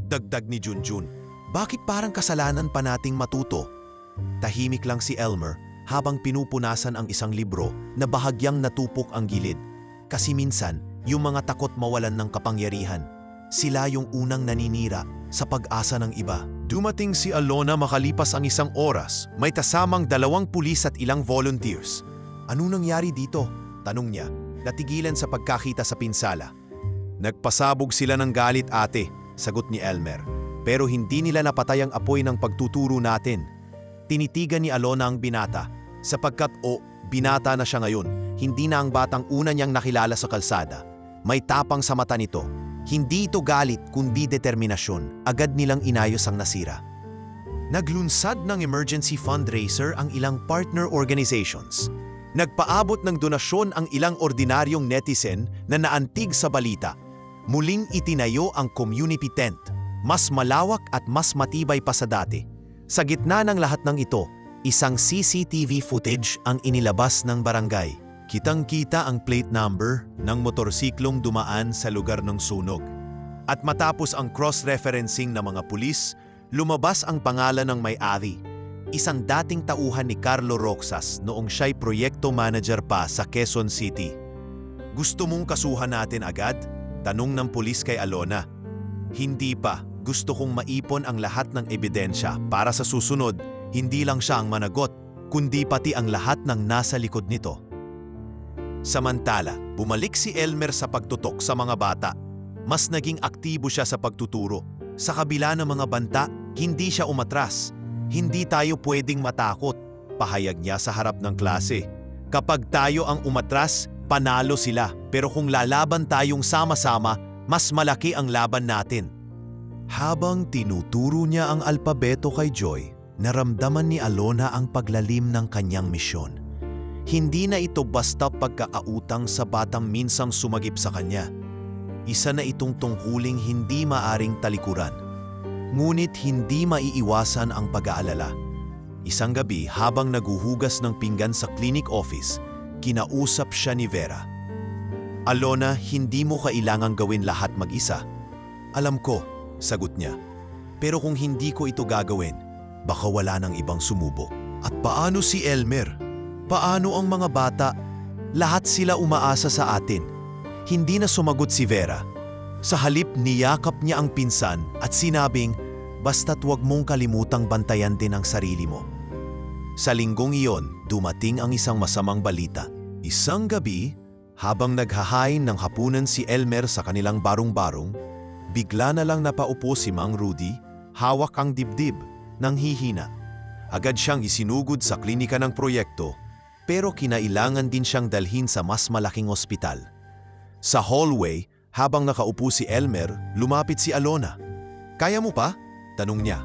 [SPEAKER 1] dagdag ni Junjun. Bakit parang kasalanan pa nating matuto? Tahimik lang si Elmer habang pinupunasan ang isang libro na bahagyang natupok ang gilid. Kasi minsan, yung mga takot mawalan ng kapangyarihan, sila yung unang naninira sa pag-asa ng iba. Dumating si Alona makalipas ang isang oras, may kasamang 2 pulis at ilang volunteers. Ano nangyari dito? Tanong niya, natigilan sa pagkakita sa pinsala. Nagpasabog sila ng galit ate, sagot ni Elmer. Pero hindi nila napatay ang apoy ng pagtuturo natin. Tinitigan ni Alona ang binata, sapagkat binata na siya ngayon, hindi na ang batang una niyang nakilala sa kalsada. May tapang sa mata nito. Hindi ito galit kundi determinasyon, agad nilang inayos ang nasira. Naglunsad ng emergency fundraiser ang ilang partner organizations. Nagpaabot ng donasyon ang ilang ordinaryong netizen na naantig sa balita. Muling itinayo ang community tent, mas malawak at mas matibay pa sa dati. Sa gitna ng lahat ng ito, isang CCTV footage ang inilabas ng barangay. Kitang-kita ang plate number ng motorsiklong dumaan sa lugar ng sunog. At matapos ang cross-referencing ng mga pulis, lumabas ang pangalan ng may-ari. Isang dating tauhan ni Carlo Roxas noong siya'y proyekto manager pa sa Quezon City. Gusto mong kasuhan natin agad? Tanong ng pulis kay Alona. Hindi pa, gusto kong maipon ang lahat ng ebidensya para sa susunod, hindi lang siya ang managot, kundi pati ang lahat ng nasa likod nito. Samantala, bumalik si Elmer sa pagtutok sa mga bata. Mas naging aktibo siya sa pagtuturo. Sa kabila ng mga banta, hindi siya umatras. Hindi tayo pwedeng matakot, pahayag niya sa harap ng klase. Kapag tayo ang umatras, panalo sila. Pero kung lalaban tayong sama-sama, Mas malaki ang laban natin. Habang tinuturo niya ang alpabeto kay Joy, naramdaman ni Alona ang paglalim ng kanyang misyon. Hindi na ito basta pagkaautang sa batang minsang sumagip sa kanya. Isa na itong tungkuling hindi maaring talikuran. Ngunit hindi maiiwasan ang pag-aalala. Isang gabi habang naguhugas ng pinggan sa clinic office, kinausap siya ni Vera. Alona, hindi mo kailangang gawin lahat mag-isa. Alam ko, sagot niya. Pero kung hindi ko ito gagawin, baka wala nang ibang sumubo. At paano si Elmer? Paano ang mga bata? Lahat sila umaasa sa atin. Hindi na sumagot si Vera. Sa halip niyakap niya ang pinsan at sinabing, basta't huwag mong kalimutang bantayan din ang sarili mo. Sa linggong iyon, dumating ang isang masamang balita. Isang gabi, habang naghahain ng hapunan si Elmer sa kanilang barong-barong, bigla na lang napaupo si Mang Rudy, hawak ang dibdib, nang hihina. Agad siyang isinugod sa klinika ng proyekto, pero kinailangan din siyang dalhin sa mas malaking ospital. Sa hallway, habang nakaupo si Elmer, lumapit si Alona. Kaya mo pa? Tanong niya.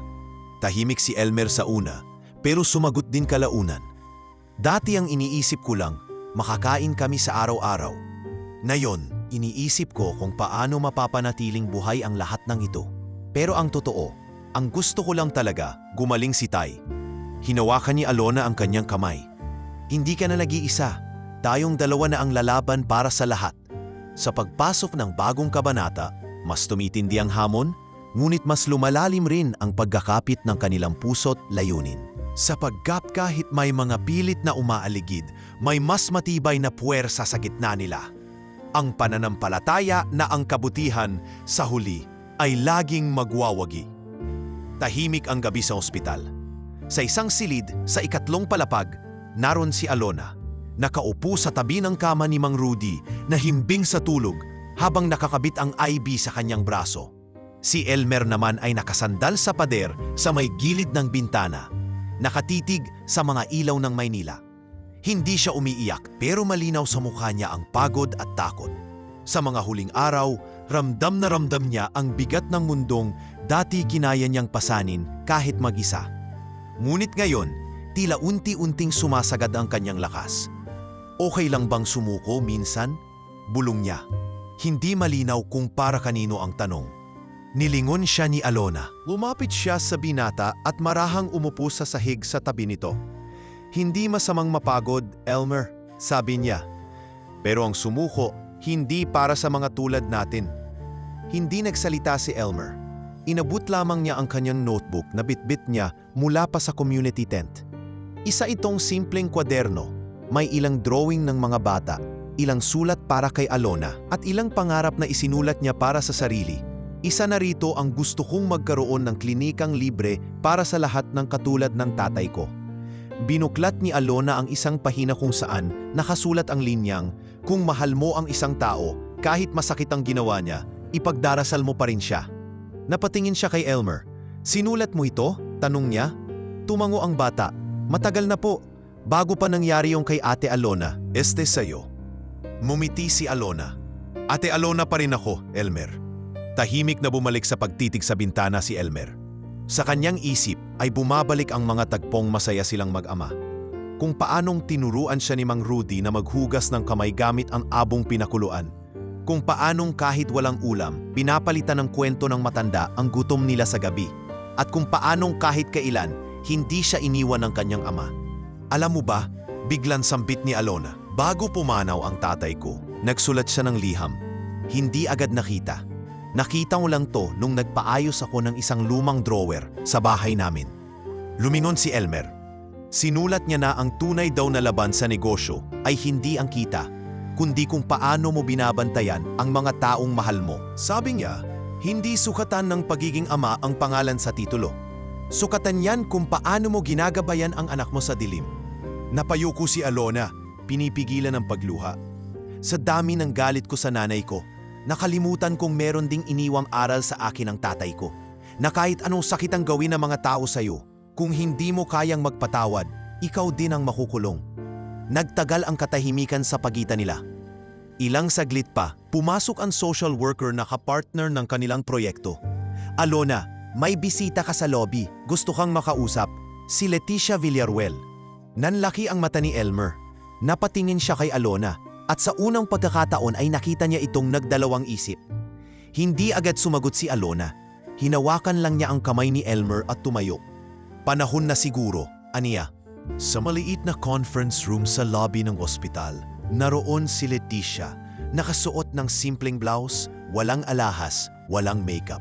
[SPEAKER 1] Tahimik si Elmer sa una, pero sumagot din kalaunan. Dati ang iniisip ko lang, makakain kami sa araw-araw. Ngayon, iniisip ko kung paano mapapanatiling buhay ang lahat ng ito. Pero ang totoo, ang gusto ko lang talaga, gumaling si Tay. Hinawakan ni Alona ang kanyang kamay. Hindi ka na nag-iisa. Tayong dalawa na ang lalaban para sa lahat. Sa pagpasok ng bagong kabanata, mas tumitindi ang hamon, ngunit mas lumalalim rin ang pagkakapit ng kanilang puso't layunin. Sapagkat kahit may mga pilit na umaaligid, may mas matibay na puwersa sa gitna nila. Ang pananampalataya na ang kabutihan sa huli ay laging magwawagi. Tahimik ang gabi sa ospital. Sa isang silid, sa ikatlong palapag, naroon si Alona. Nakaupo sa tabi ng kama ni Mang Rudy na himbing sa tulog habang nakakabit ang IV sa kanyang braso. Si Elmer naman ay nakasandal sa pader sa may gilid ng bintana, nakatitig sa mga ilaw ng Maynila. Hindi siya umiiyak pero malinaw sa mukha niya ang pagod at takot. Sa mga huling araw, ramdam na ramdam niya ang bigat ng mundong dati kinaya niyang pasanin kahit mag-isa. Ngunit ngayon, tila unti-unting sumasagad ang kanyang lakas. Okay lang bang sumuko minsan? Bulong niya. Hindi malinaw kung para kanino ang tanong. Nilingon siya ni Alona. Lumapit siya sa binata at marahang umupo sa sahig sa tabi nito. Hindi masamang mapagod, Elmer, sabi niya. Pero ang sumuko, hindi para sa mga tulad natin. Hindi nagsalita si Elmer. Inabot lamang niya ang kanyang notebook na bitbit niya mula pa sa community tent. Isa itong simpleng kwaderno. May ilang drawing ng mga bata, ilang sulat para kay Alona at ilang pangarap na isinulat niya para sa sarili. Isa na rito ang gusto kong magkaroon ng klinikang libre para sa lahat ng katulad ng tatay ko. Binuklat ni Alona ang isang pahina kung saan nakasulat ang linyang, kung mahal mo ang isang tao, kahit masakit ang ginawa niya, ipagdarasal mo pa rin siya. Napatingin siya kay Elmer. Sinulat mo ito? Tanong niya. Tumango ang bata. Matagal na po. Bago pa nangyari yung kay Ate Alona, sa'yo. Mumiti si Alona. Ate Alona pa rin ako, Elmer. Tahimik na bumalik sa pagtitig sa bintana si Elmer. Sa kanyang isip ay bumabalik ang mga tagpong masaya silang mag-ama. Kung paanong tinuruan siya ni Mang Rudy na maghugas ng kamay gamit ang abong pinakuluan. Kung paanong kahit walang ulam, pinapalitan ng kwento ng matanda ang gutom nila sa gabi. At kung paanong kahit kailan, hindi siya iniwan ng kanyang ama. Alam mo ba, biglang sambit ni Alona. Bago pumanaw ang tatay ko, nagsulat siya ng liham. Hindi agad nakita. Nakita ko lang to nung nagpaayos ako ng isang lumang drawer sa bahay namin. Lumingon si Elmer. Sinulat niya na ang tunay daw na laban sa negosyo ay hindi ang kita, kundi kung paano mo binabantayan ang mga taong mahal mo. Sabi niya, hindi sukatan ng pagiging ama ang pangalan sa titulo. Sukatan yan kung paano mo ginagabayan ang anak mo sa dilim. Napayuko si Alona, pinipigilan ang pagluha. Sa dami ng galit ko sa nanay ko, nakalimutan kong meron ding iniwang aral sa akin ng tatay ko, na kahit anong sakit ang gawin ng mga tao sa'yo, kung hindi mo kayang magpatawad, ikaw din ang makukulong. Nagtagal ang katahimikan sa pagitan nila. Ilang saglit pa, pumasok ang social worker na kapartner ng kanilang proyekto. Alona, may bisita ka sa lobby. Gusto kang makausap. Si Leticia Villaruel. Nanlaki ang mata ni Elmer. Napatingin siya kay Alona at sa unang pagkakataon ay nakita niya itong nagdalawang isip. Hindi agad sumagot si Alona. Hinawakan lang niya ang kamay ni Elmer at tumayo. Panahon na siguro, aniya. Sa maliit na conference room sa lobby ng ospital, naroon si Leticia, nakasuot ng simpleng blouse, walang alahas, walang makeup.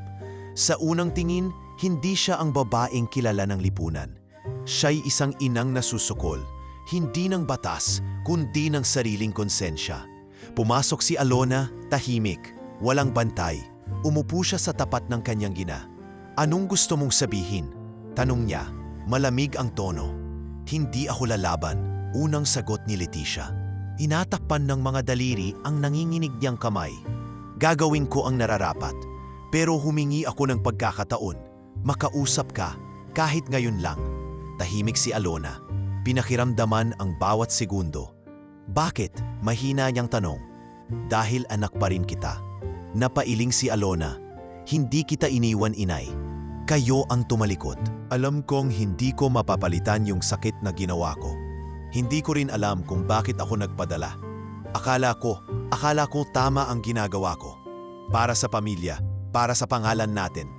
[SPEAKER 1] Sa unang tingin, hindi siya ang babaeng kilala ng lipunan. Siya'y isang inang nasusukol, hindi ng batas, kundi ng sariling konsensya. Pumasok si Alona, tahimik, walang bantay. Umupo siya sa tapat ng kanyang ina. Anong gusto mong sabihin? Tanong niya. Malamig ang tono. Hindi ako lalaban, unang sagot ni Leticia. Inatakpan ng mga daliri ang nanginginig niyang kamay. Gagawin ko ang nararapat, pero humingi ako ng pagkakataon. Makausap ka, kahit ngayon lang. Tahimik si Alona. Pinakiramdaman ang bawat segundo. Bakit? Mahina niyang tanong. Dahil anak pa rin kita. Napailing si Alona. Hindi kita iniwan, inay. Kayo ang tumalikod. Alam kong hindi ko mapapalitan yung sakit na ginawa ko. Hindi ko rin alam kung bakit ako nagpadala. Akala ko tama ang ginagawa ko. Para sa pamilya, para sa pangalan natin.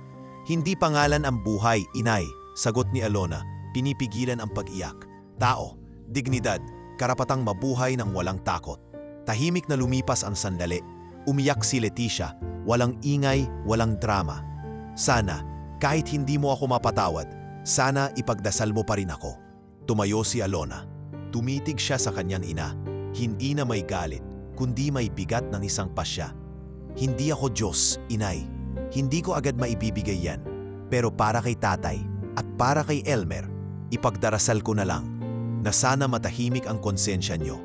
[SPEAKER 1] Hindi pangalan ang buhay, inay, sagot ni Alona, pinipigilan ang pag-iyak. Tao, dignidad, karapatang mabuhay ng walang takot. Tahimik na lumipas ang sandali. Umiyak si Leticia, walang ingay, walang drama. Sana, kahit hindi mo ako mapatawad, sana ipagdasal mo pa rin ako. Tumayo si Alona. Tumitig siya sa kanyang ina. Hindi na may galit, kundi may bigat ng isang pasya. Hindi ako Diyos, inay. Hindi ko agad maibibigay yan. Pero para kay tatay at para kay Elmer, ipagdarasal ko na lang na sana matahimik ang konsensya niyo.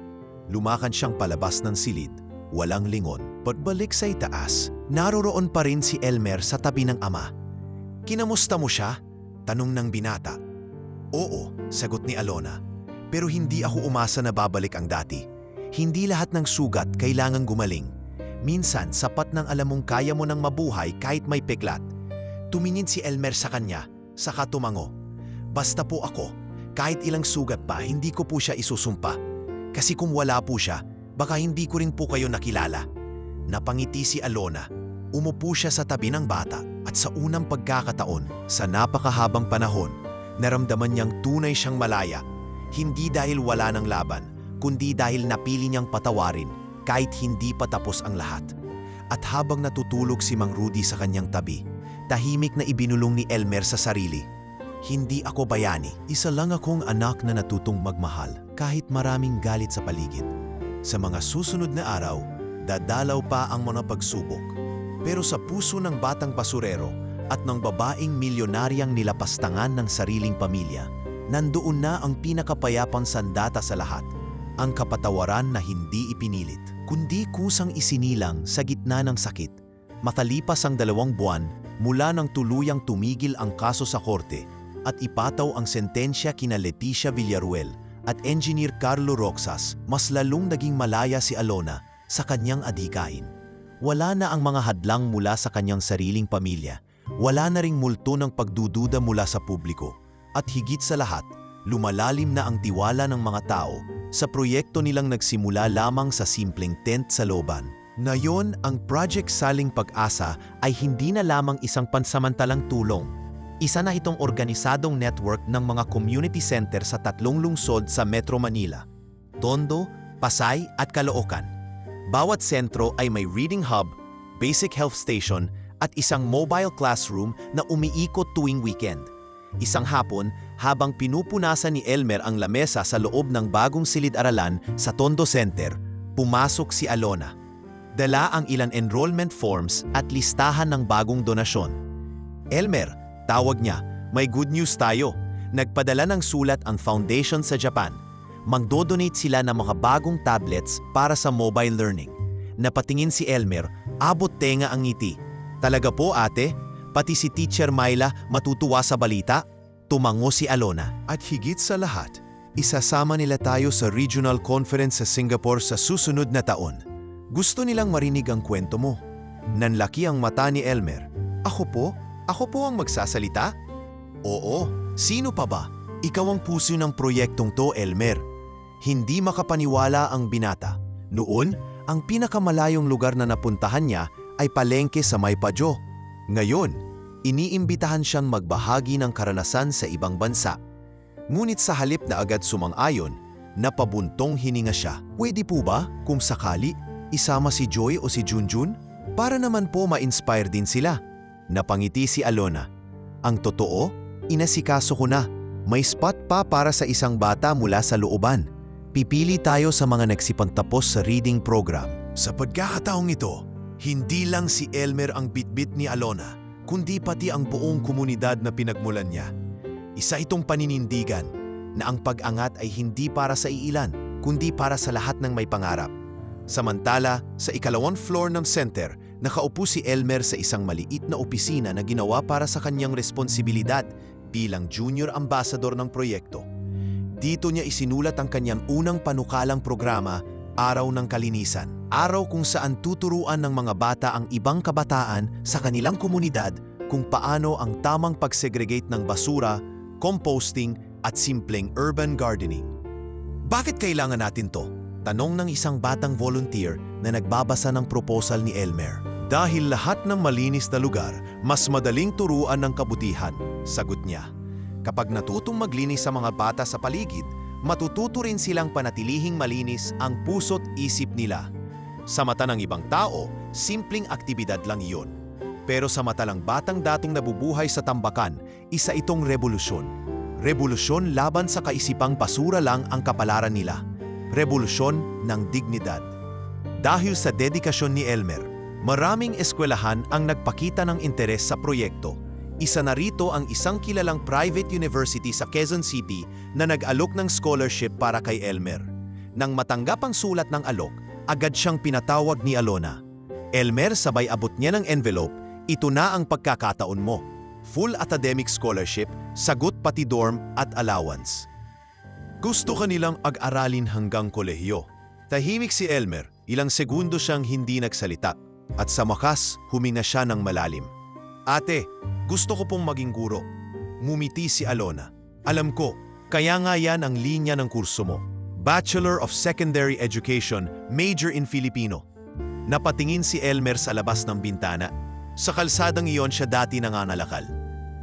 [SPEAKER 1] Lumakan siyang palabas ng silid, walang lingon. Pagbalik sa itaas, naroroon pa rin si Elmer sa tabi ng ama. Kinamusta mo siya? Tanong ng binata. Oo, sagot ni Alona. Pero hindi ako umasa na babalik ang dati. Hindi lahat ng sugat kailangang gumaling. Minsan, sapat nang alam mong kaya mo nang mabuhay kahit may peklat. Tumingin si Elmer sa kanya, saka tumango. Basta po ako, kahit ilang sugat pa, hindi ko po siya isusumpa. Kasi kung wala po siya, baka hindi ko rin po kayo nakilala. Napangiti si Alona. Umupo siya sa tabi ng bata at sa unang pagkakataon, sa napakahabang panahon, naramdaman niyang tunay siyang malaya. Hindi dahil wala ng laban, kundi dahil napili niyang patawarin kahit hindi pa tapos ang lahat. At habang natutulog si Mang Rudy sa kanyang tabi, tahimik na ibinulong ni Elmer sa sarili. Hindi ako bayani, isa lang akong anak na natutong magmahal kahit maraming galit sa paligid. Sa mga susunod na araw, dadalaw pa ang mga pagsubok. Pero sa puso ng batang basurero at ng babaeng milyonaryang nilapastangan ng sariling pamilya, nandoon na ang pinakapayapang sandata sa lahat, ang kapatawaran na hindi ipinilit, kundi kusang isinilang sa gitna ng sakit. Matalipas ang 2 buwan mula nang tuluyang tumigil ang kaso sa korte at ipataw ang sentensya kina Leticia Villaruel at Engineer Carlo Roxas, mas lalong naging malaya si Alona sa kanyang adhikain. Wala na ang mga hadlang mula sa kanyang sariling pamilya. Wala na ring multo ng pagdududa mula sa publiko. At higit sa lahat, lumalalim na ang tiwala ng mga tao sa proyekto nilang nagsimula lamang sa simpleng tent sa looban. Ngayon, ang Project Saling Pag-asa ay hindi na lamang isang pansamantalang tulong. Isa na itong organisadong network ng mga community center sa 3 lungsod sa Metro Manila: Tondo, Pasay at Caloocan. Bawat sentro ay may reading hub, basic health station at isang mobile classroom na umiikot tuwing weekend. Isang hapon, habang pinupunasan ni Elmer ang lamesa sa loob ng bagong silid-aralan sa Tondo Center, pumasok si Alona. Dala ang ilang enrollment forms at listahan ng bagong donasyon. Elmer, tawag niya, may good news tayo. Nagpadala ng sulat ang foundation sa Japan. Magdodonate sila ng mga bagong tablets para sa mobile learning. Napatingin si Elmer, abot tenga ang ngiti. Talaga po ate? Pati si Teacher Myla matutuwa sa balita? Tumango si Alona. At higit sa lahat, isasama nila tayo sa regional conference sa Singapore sa susunod na taon. Gusto nilang marinig ang kwento mo. Nanlaki ang mata ni Elmer. Ako po? Ako po ang magsasalita? Oo, sino pa ba? Ikaw ang puso ng proyektong to, Elmer. Hindi makapaniwala ang binata. Noon, ang pinakamalayong lugar na napuntahan niya ay palengke sa Maypadyo. Ngayon, iniimbitahan siyang magbahagi ng karanasan sa ibang bansa. Ngunit sa halip na agad sumang-ayon, napabuntong hininga siya. Pwede po ba, kung sakali, isama si Joy o si Junjun? Para naman po ma-inspire din sila. Napangiti si Alona. Ang totoo, inasikaso ko na. May spot pa para sa isang bata mula sa looban. Pipili tayo sa mga nagsipagtapos sa reading program. Sa pagkakataong ito, hindi lang si Elmer ang bitbit ni Alona, kundi pati ang buong komunidad na pinagmulan niya. Isa itong paninindigan na ang pag-angat ay hindi para sa iilan, kundi para sa lahat ng may pangarap. Samantala, sa ikalawang floor ng center, nakaupo si Elmer sa isang maliit na opisina na ginawa para sa kanyang responsibilidad bilang junior ambassador ng proyekto. Dito niya isinulat ang kanyang unang panukalang programa, Araw ng Kalinisan. Araw kung saan tuturuan ng mga bata ang ibang kabataan sa kanilang komunidad kung paano ang tamang pagsegregate ng basura, composting at simpleng urban gardening. Bakit kailangan natin to? Tanong ng isang batang volunteer na nagbabasa ng proposal ni Elmer. Dahil lahat ng malinis na lugar, mas madaling turuan ng kabutihan, sagot niya. Kapag natutong maglinis sa mga bata sa paligid, matututo rin silang panatilihing malinis ang puso't isip nila. Sa mata ng ibang tao, simpleng aktibidad lang iyon. Pero sa mata ng batang dating nabubuhay sa tambakan, isa itong revolusyon. Revolusyon laban sa kaisipang basura lang ang kapalaran nila. Revolusyon ng dignidad. Dahil sa dedikasyon ni Elmer, maraming eskwelahan ang nagpakita ng interes sa proyekto. Isa na rito ang isang kilalang private university sa Quezon City na nag-alok ng scholarship para kay Elmer. Nang matanggap ang sulat ng alok, agad siyang pinatawag ni Alona. Elmer, sabay abot niya ng envelope, ito na ang pagkakataon mo. Full academic scholarship, sagot pati dorm at allowance. Gusto kanilang ag-aralin hanggang kolehiyo. Tahimik si Elmer, ilang segundo siyang hindi nagsalita. At sa wakas, huminga siya ng malalim. Ate, gusto ko pong maging guro. Ngumiti si Alona. Alam ko, kaya nga yan ang linya ng kurso mo. Bachelor of Secondary Education, major in Filipino. Napatingin si Elmer sa labas ng bintana. Sa kalsadang iyon siya dati nangangalakal.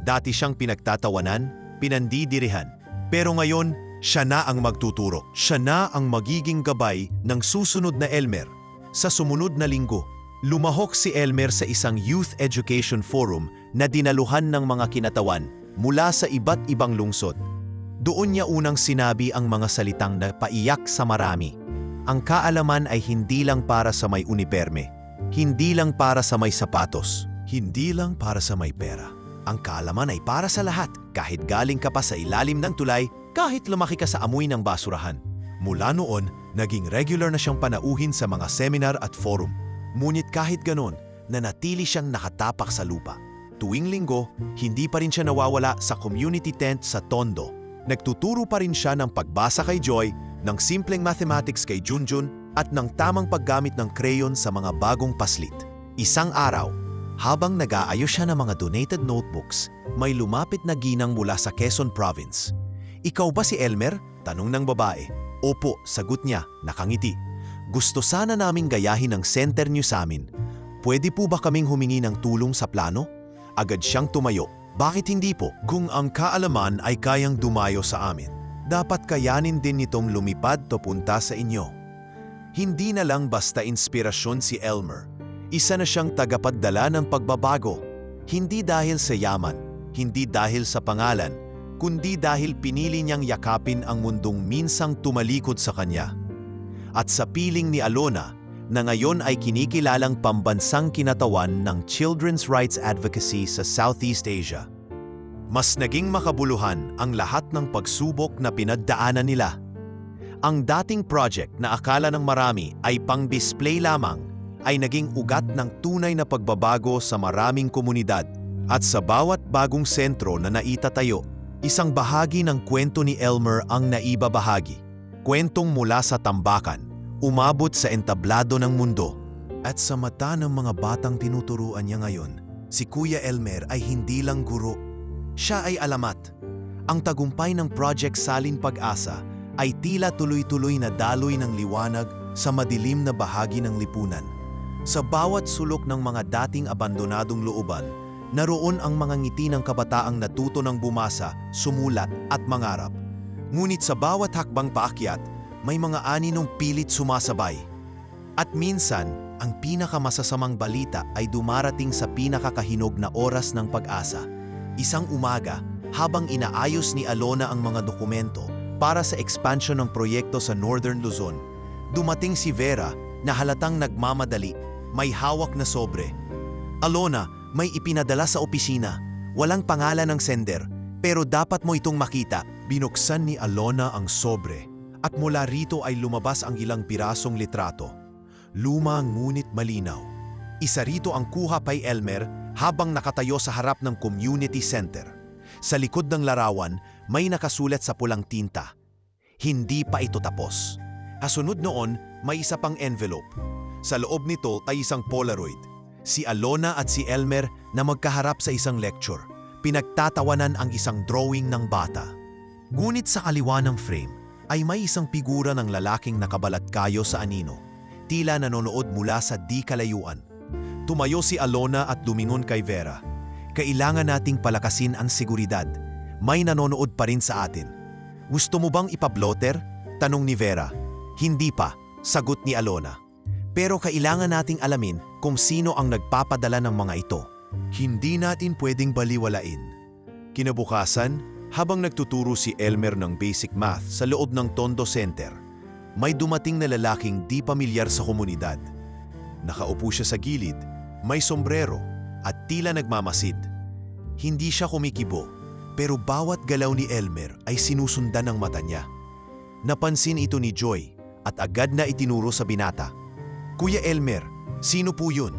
[SPEAKER 1] Dati siyang pinagtatawanan, pinandidirihan. Pero ngayon, siya na ang magtuturo. Siya na ang magiging gabay ng susunod na Elmer. Sa sumunod na linggo, lumahok si Elmer sa isang youth education forum na dinaluhan ng mga kinatawan mula sa iba't ibang lungsod. Doon niya unang sinabi ang mga salitang napaiyak sa marami. Ang kaalaman ay hindi lang para sa may uniperme, hindi lang para sa may sapatos, hindi lang para sa may pera. Ang kaalaman ay para sa lahat, kahit galing ka pa sa ilalim ng tulay, kahit lumaki ka sa amoy ng basurahan. Mula noon, naging regular na siyang panauhin sa mga seminar at forum. Ngunit kahit ganon, nanatili siyang nakatapak sa lupa. Tuwing linggo, hindi pa rin siya nawawala sa community tent sa Tondo. Nagtuturo pa rin siya ng pagbasa kay Joy, ng simpleng mathematics kay Junjun, at ng tamang paggamit ng crayon sa mga bagong paslit. Isang araw, habang nag-aayos siya ng mga donated notebooks, may lumapit na ginang mula sa Quezon Province. Ikaw ba si Elmer? Tanong ng babae. Opo, sagot niya, nakangiti. Gusto sana naming gayahin ang center niyo sa amin. Pwede po ba kaming humingi ng tulong sa plano? Agad siyang tumayo. Bakit hindi po? Kung ang kaalaman ay kayang dumayo sa amin, dapat kayanin din nitong lumipad papunta sa inyo. Hindi na lang basta inspirasyon si Elmer. Isa na siyang tagapagdala ng pagbabago. Hindi dahil sa yaman, hindi dahil sa pangalan, kundi dahil pinili niyang yakapin ang mundong minsang tumalikod sa kanya. At sa piling ni Alona, na ngayon ay kinikilalang pambansang kinatawan ng children's rights advocacy sa Southeast Asia. Mas naging makabuluhan ang lahat ng pagsubok na pinagdaanan nila. Ang dating project na akala ng marami ay pang-display lamang ay naging ugat ng tunay na pagbabago sa maraming komunidad. At sa bawat bagong sentro na naitatayo, isang bahagi ng kwento ni Elmer ang naibabahagi. Kwentong mula sa tambakan, umabot sa entablado ng mundo, At sa mata ng mga batang tinuturuan niya ngayon, si Kuya Elmer ay hindi lang guro. Siya ay alamat. Ang tagumpay ng Project Salin Pag-asa ay tila tuloy-tuloy na daloy ng liwanag sa madilim na bahagi ng lipunan. Sa bawat sulok ng mga dating abandonadong looban, naroon ang mga ngiti ng kabataang natuto ng bumasa, sumulat at mangarap. Ngunit sa bawat hakbang paakyat, may mga aninong pilit sumasabay. At minsan, ang pinakamasasamang balita ay dumarating sa pinakakahinog na oras ng pag-asa. Isang umaga, habang inaayos ni Alona ang mga dokumento para sa expansion ng proyekto sa Northern Luzon, dumating si Vera na halatang nagmamadali, may hawak na sobre. Alona, may ipinadala sa opisina. Walang pangalan ng sender, pero dapat mo itong makita. Binuksan ni Alona ang sobre at mula rito ay lumabas ang ilang pirasong litrato. Luma ngunit malinaw. Isa rito ang kuha kay Elmer habang nakatayo sa harap ng community center. Sa likod ng larawan, may nakasulat sa pulang tinta. Hindi pa ito tapos. Kasunod noon, may isa pang envelope. Sa loob nito ay isang Polaroid. Si Alona at si Elmer na magkaharap sa isang lecture. Pinagtatawanan ang isang drawing ng bata. Ngunit sa kaliwa ng frame ay may isang figura ng lalaking nakabalatkayo sa anino. Tila nanonood mula sa di kalayuan. Tumayo si Alona at lumingon kay Vera. Kailangan nating palakasin ang seguridad. May nanonood pa rin sa atin. Gusto mo bang ipablotter? Tanong ni Vera. Hindi pa, sagot ni Alona. Pero kailangan nating alamin kung sino ang nagpapadala ng mga ito. Hindi natin pwedeng baliwalain. Kinabukasan, habang nagtuturo si Elmer ng basic math sa loob ng Tondo Center, may dumating na lalaking di pamilyar sa komunidad. Nakaupo siya sa gilid, may sombrero at tila nagmamasid. Hindi siya kumikibo, pero bawat galaw ni Elmer ay sinusundan ng mata niya. Napansin ito ni Joy at agad na itinuro sa binata. Kuya Elmer, sino po yun?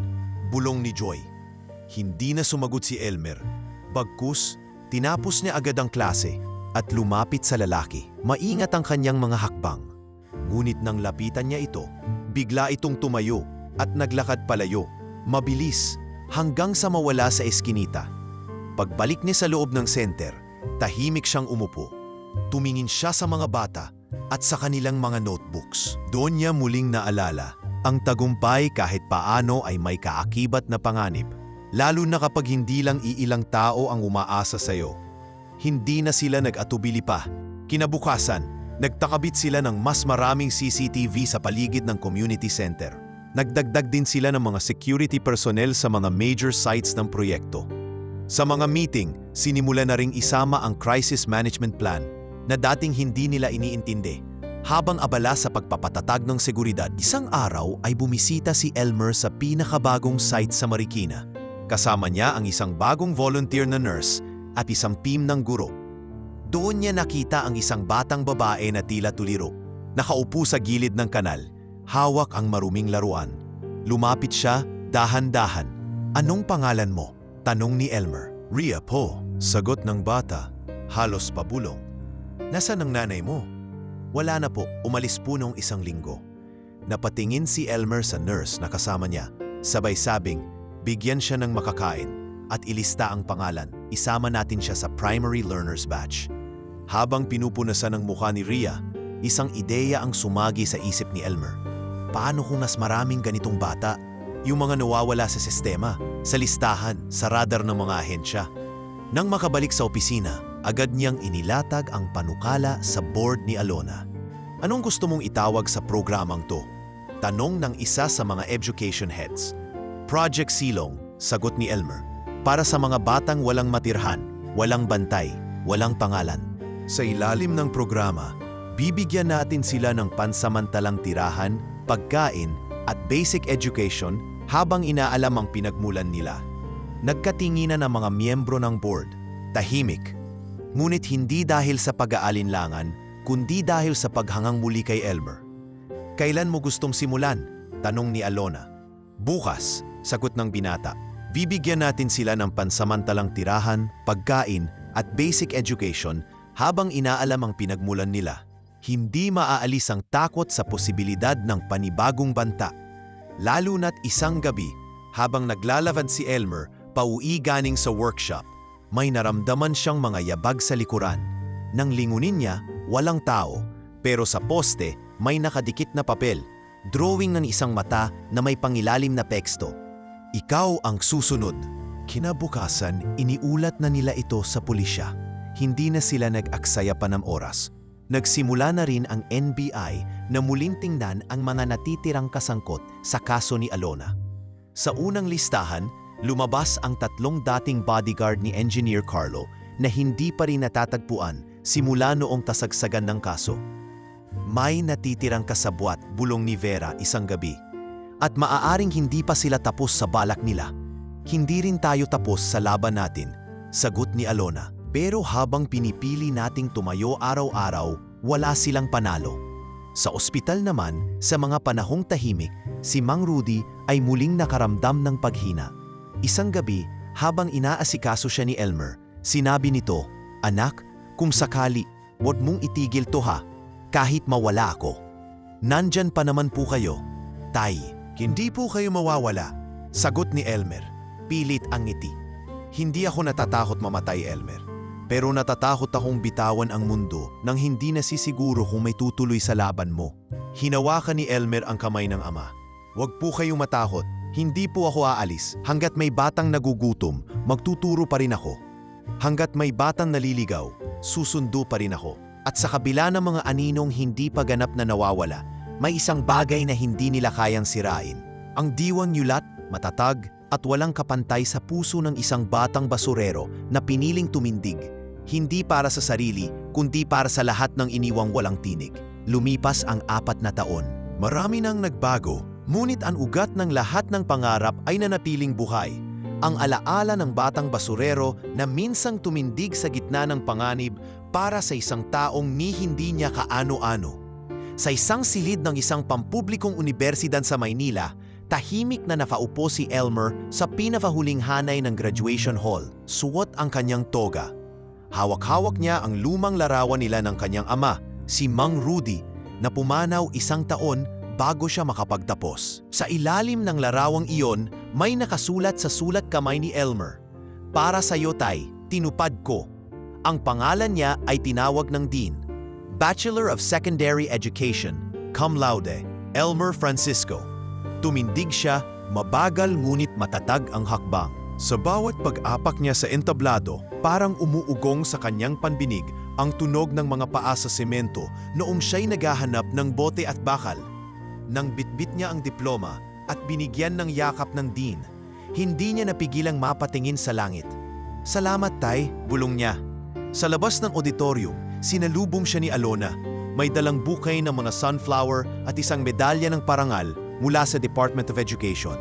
[SPEAKER 1] Bulong ni Joy. Hindi na sumagot si Elmer. Bagkus, tinapos niya agad ang klase at lumapit sa lalaki. Maingat ang kanyang mga hakbang. Ngunit nang lapitan niya ito, bigla itong tumayo at naglakad palayo, mabilis, hanggang sa mawala sa eskinita. Pagbalik niya sa loob ng center, tahimik siyang umupo. Tumingin siya sa mga bata at sa kanilang mga notebooks. Doon niya muling naalala, ang tagumpay kahit paano ay may kaakibat na panganib, lalo na kapag hindi lang iilang tao ang umaasa sa iyo. Hindi na sila nag-atubili pa. Kinabukasan, nagtakabit sila ng mas maraming CCTV sa paligid ng community center. Nagdagdag din sila ng mga security personnel sa mga major sites ng proyekto. Sa mga meeting, sinimula na ring isama ang crisis management plan na dating hindi nila iniintindi. Habang abala sa pagpapatatag ng seguridad, isang araw ay bumisita si Elmer sa pinakabagong site sa Marikina. Kasama niya ang isang bagong volunteer na nurse at isang team ng guro. Doon niya nakita ang isang batang babae na tila tuliro. Nakaupo sa gilid ng kanal, hawak ang maruming laruan. Lumapit siya, dahan-dahan. Anong pangalan mo? Tanong ni Elmer. Rhea po, sagot ng bata, halos pabulong. Nasaan ang nanay mo? Wala na po, umalis po noong isang linggo. Napatingin si Elmer sa nurse na kasama niya. Sabay sabing, bigyan siya ng makakain at ilista ang pangalan. Isama natin siya sa primary learners batch. Habang pinupunasan ng mukha ni Rhea, isang ideya ang sumagi sa isip ni Elmer. Paano kung mas maraming ganitong bata? Yung mga nawawala sa sistema, sa listahan, sa radar ng mga ahensya. Nang makabalik sa opisina, agad niyang inilatag ang panukala sa board ni Alona. Anong gusto mong itawag sa programang to? Tanong ng isa sa mga education heads. Project Silong, sagot ni Elmer. Para sa mga batang walang matirhan, walang bantay, walang pangalan. Sa ilalim ng programa, bibigyan natin sila ng pansamantalang tirahan, pagkain at basic education habang inaalam ang pinagmulan nila. Nagkatinginan ang mga miyembro ng board, tahimik. Ngunit hindi dahil sa pag-aalinlangan, kundi dahil sa paghangang muli kay Elmer. Kailan mo gustong simulan? Tanong ni Alona. Bukas, sagot ng binata. Bibigyan natin sila ng pansamantalang tirahan, pagkain at basic education habang inaalam ang pinagmulan nila. Hindi maaalis ang takot sa posibilidad ng panibagong banta. Lalo na't isang gabi, habang naglalavad si Elmer pauwi ganing sa workshop, may naramdaman siyang mga yabag sa likuran. Nang lingunin niya, walang tao, pero sa poste may nakadikit na papel, drawing ng isang mata na may pangilalim na teksto. Ikaw ang susunod. Kinabukasan, iniulat na nila ito sa pulisya. Hindi na sila nag-aksaya pa ng oras. Nagsimula na rin ang NBI na muling tingnan ang mga natitirang kasangkot sa kaso ni Alona. Sa unang listahan, lumabas ang 3 dating bodyguard ni Engineer Carlo na hindi pa rin natatagpuan simula noong tasagsagan ng kaso. May natitirang kasabwat bulong ni Vera isang gabi. At maaaring hindi pa sila tapos sa balak nila. Hindi rin tayo tapos sa laban natin, sagot ni Alona. Pero habang pinipili nating tumayo araw-araw, wala silang panalo. Sa ospital naman, sa mga panahong tahimik, si Mang Rudy ay muling nakaramdam ng paghina. Isang gabi, habang inaasikaso siya ni Elmer, sinabi nito, "Anak, kung sakali, huwag mong itigil to ha, kahit mawala ako. Nandyan pa naman po kayo." "Tay, hindi po kayo mawawala," sagot ni Elmer. Pilit ang ngiti. "Hindi ako natatakot mamatay, Elmer. Pero natatakot akong bitawan ang mundo nang hindi nasisiguro kung may tutuloy sa laban mo." Hinawakan ni Elmer ang kamay ng ama. "Huwag po kayong matakot. Hindi po ako aalis. Hanggat may batang nagugutom, magtuturo pa rin ako. Hanggat may batang naliligaw, susundo pa rin ako. At sa kabila ng mga aninong hindi pa ganap na nawawala, may isang bagay na hindi nila kayang sirain. Ang diwang yulat, matatag, at walang kapantay sa puso ng isang batang basurero na piniling tumindig. Hindi para sa sarili, kundi para sa lahat ng iniwang walang tinig." Lumipas ang 4 na taon. Marami nang nagbago, ngunit ang ugat ng lahat ng pangarap ay nanatiling buhay. Ang alaala ng batang basurero na minsang tumindig sa gitna ng panganib para sa isang taong ni hindi niya kaano-ano. Sa isang silid ng isang pampublikong unibersidad sa Maynila, tahimik na nakaupo si Elmer sa pinakahuling hanay ng graduation hall. Suot ang kanyang toga. Hawak-hawak niya ang lumang larawan nila ng kanyang ama, si Mang Rudy, na pumanaw 1 taon bago siya makapagtapos. Sa ilalim ng larawang iyon, may nakasulat sa sulat kamay ni Elmer, "Para sa iyo, Tay, tinupad ko." Ang pangalan niya ay tinawag ng Dean. Bachelor of Secondary Education, cum laude, Elmer Francisco. Tumindig siya, mabagal ngunit matatag ang hakbang. Sa bawat pag-apak niya sa entablado, parang umuugong sa kanyang panbinig ang tunog ng mga paa sa semento noong siya'y naghahanap ng bote at bakal. Nang bitbit niya ang diploma at binigyan ng yakap ng Dean, hindi niya napigilang mapatingin sa langit. "Salamat, Tay," bulong niya. Sa labas ng auditorium, sinalubong siya ni Alona. May dalang bukay ng mga sunflower at isang medalya ng parangal mula sa Department of Education.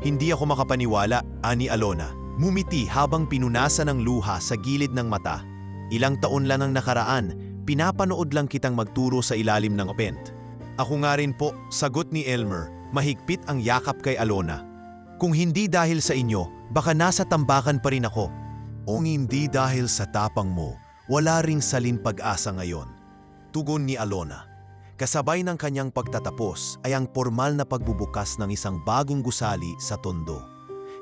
[SPEAKER 1] "Hindi ako makapaniwala," ani Alona. Mumiti habang pinunasan ng luha sa gilid ng mata. "Ilang taon lang ang nakaraan, pinapanood lang kitang magturo sa ilalim ng pent." "Ako nga rin po," sagot ni Elmer, mahigpit ang yakap kay Alona. "Kung hindi dahil sa inyo, baka nasa tambakan pa rin ako." "O hindi dahil sa tapang mo, wala ring salin pag-asa ngayon," tugon ni Alona. Kasabay ng kanyang pagtatapos ay ang formal na pagbubukas ng isang bagong gusali sa Tondo.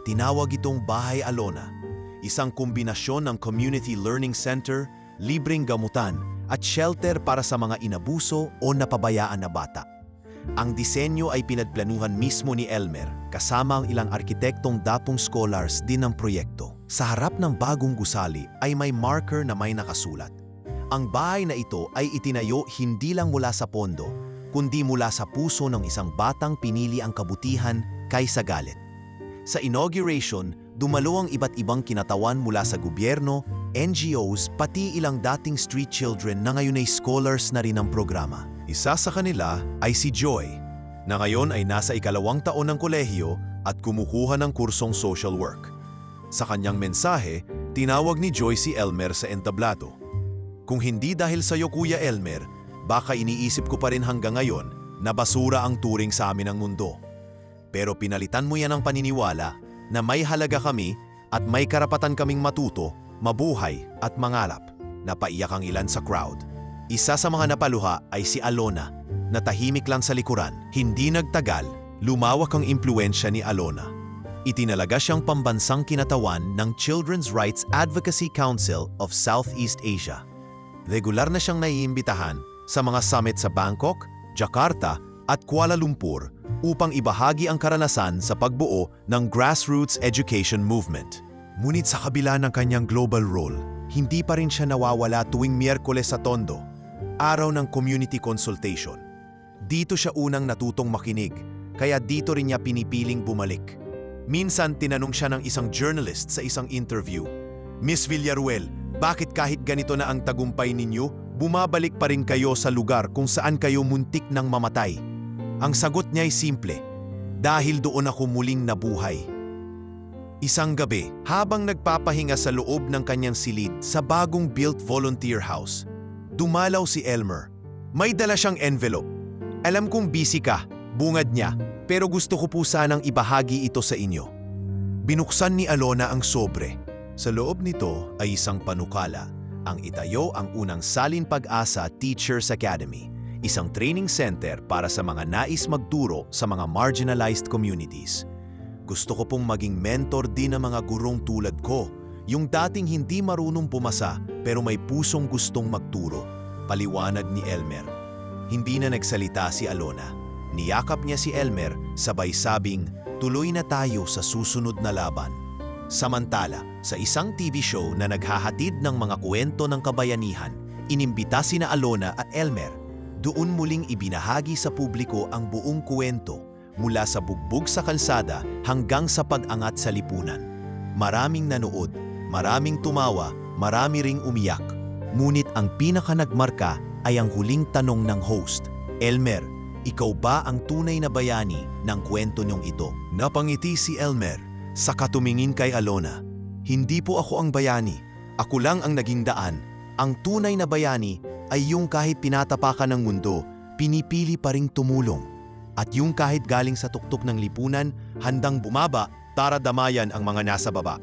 [SPEAKER 1] Tinawag itong Bahay Alona, isang kombinasyon ng community learning center, libreng gamutan, at shelter para sa mga inabuso o napabayaan na bata. Ang disenyo ay pinagplanuhan mismo ni Elmer, kasama ang ilang arkitektong dapong scholars din ng proyekto. Sa harap ng bagong gusali ay may marker na may nakasulat. Ang bahay na ito ay itinayo hindi lang mula sa pondo, kundi mula sa puso ng isang batang pinili ang kabutihan kaysa galit. Sa inauguration, dumalo ang iba't ibang kinatawan mula sa gobyerno, NGOs, pati ilang dating street children na ngayon ay scholars na rin ng programa. Isa sa kanila ay si Joy, na ngayon ay nasa 2nd taon ng kolehiyo at kumukuha ng kursong social work. Sa kanyang mensahe, tinawag ni Joy si Elmer sa entablado. "Kung hindi dahil sa iyo, Kuya Elmer, baka iniisip ko pa rin hanggang ngayon na basura ang turing sa amin ng mundo. Pero pinalitan mo yan ng paniniwala na may halaga kami at may karapatan kaming matuto, mabuhay at mangalap." Napaiyak ang ilan sa crowd. Isa sa mga napaluha ay si Alona, na tahimik lang sa likuran. Hindi nagtagal, lumawak ang impluensya ni Alona. Itinalaga siyang pambansang kinatawan ng Children's Rights Advocacy Council of Southeast Asia. Regular na siyang naiimbitahan sa mga summit sa Bangkok, Jakarta at Kuala Lumpur upang ibahagi ang karanasan sa pagbuo ng grassroots education movement. Ngunit sa kabila ng kanyang global role, hindi pa rin siya nawawala tuwing Miyerkules sa Tondo, araw ng community consultation. Dito siya unang natutong makinig, kaya dito rin niya pinipiling bumalik. Minsan tinanong siya ng isang journalist sa isang interview, "Miss Villaruel, bakit kahit ganito na ang tagumpay ninyo, bumabalik pa rin kayo sa lugar kung saan kayo muntik nang mamatay?" Ang sagot niya ay simple, "Dahil doon ako muling nabuhay." Isang gabi, habang nagpapahinga sa loob ng kanyang silid sa bagong built volunteer house, dumalaw si Elmer. May dala siyang envelope. "Alam kong busy ka," bungad niya, "pero gusto ko po sanang ibahagi ito sa inyo." Binuksan ni Alona ang sobre. Sa loob nito ay isang panukala, ang itayo ang unang Salin Pag-asa Teachers Academy, isang training center para sa mga nais magturo sa mga marginalized communities. "Gusto ko pong maging mentor din ng mga gurong tulad ko, yung dating hindi marunong pumasa pero may pusong gustong magturo," paliwanag ni Elmer. Hindi na nagsalita si Alona. Niyakap niya si Elmer, sabay sabing, "Tuloy na tayo sa susunod na laban." Samantala, sa isang TV show na naghahatid ng mga kwento ng kabayanihan, inimbita sina Alona at Elmer. Doon muling ibinahagi sa publiko ang buong kwento, mula sa bugbog sa kalsada hanggang sa pag-angat sa lipunan. Maraming nanood, maraming tumawa, marami ring umiyak. Ngunit ang pinaka-nagmarka ay ang huling tanong ng host, "Elmer, ikaw ba ang tunay na bayani ng kwento niyong ito?" Napangiti si Elmer, saka tumingin kay Alona. "Hindi po ako ang bayani. Ako lang ang naging daan. Ang tunay na bayani ay yung kahit pinatapakan ng mundo, pinipili pa ring tumulong. At yung kahit galing sa tuktok ng lipunan, handang bumaba para damayan ang mga nasa baba."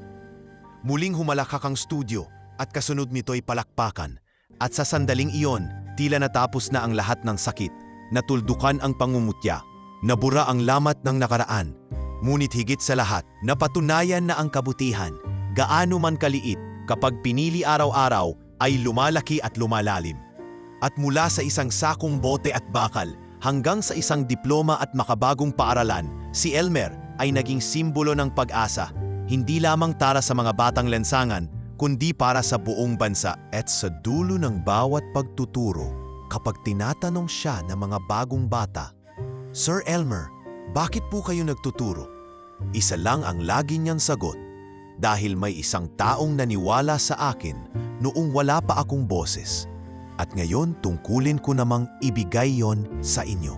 [SPEAKER 1] Muling humalakak ang studio at kasunod nito'y palakpakan. At sa sandaling iyon, tila natapos na ang lahat ng sakit. Natuldukan ang pangungutya, nabura ang lamat ng nakaraan. Ngunit higit sa lahat, napatunayan na ang kabutihan, gaano man kaliit, kapag pinili araw-araw, ay lumalaki at lumalalim. At mula sa isang sakong bote at bakal, hanggang sa isang diploma at makabagong paaralan, si Elmer ay naging simbolo ng pag-asa, hindi lamang para sa mga batang lansangan, kundi para sa buong bansa. At sa dulo ng bawat pagtuturo, kapag tinatanong siya ng mga bagong bata, "Sir Elmer, bakit po kayo nagtuturo?" Isa lang ang lagi niyang sagot, "Dahil may isang taong naniwala sa akin noong wala pa akong boses. At ngayon tungkulin ko namang ibigay yon sa inyo."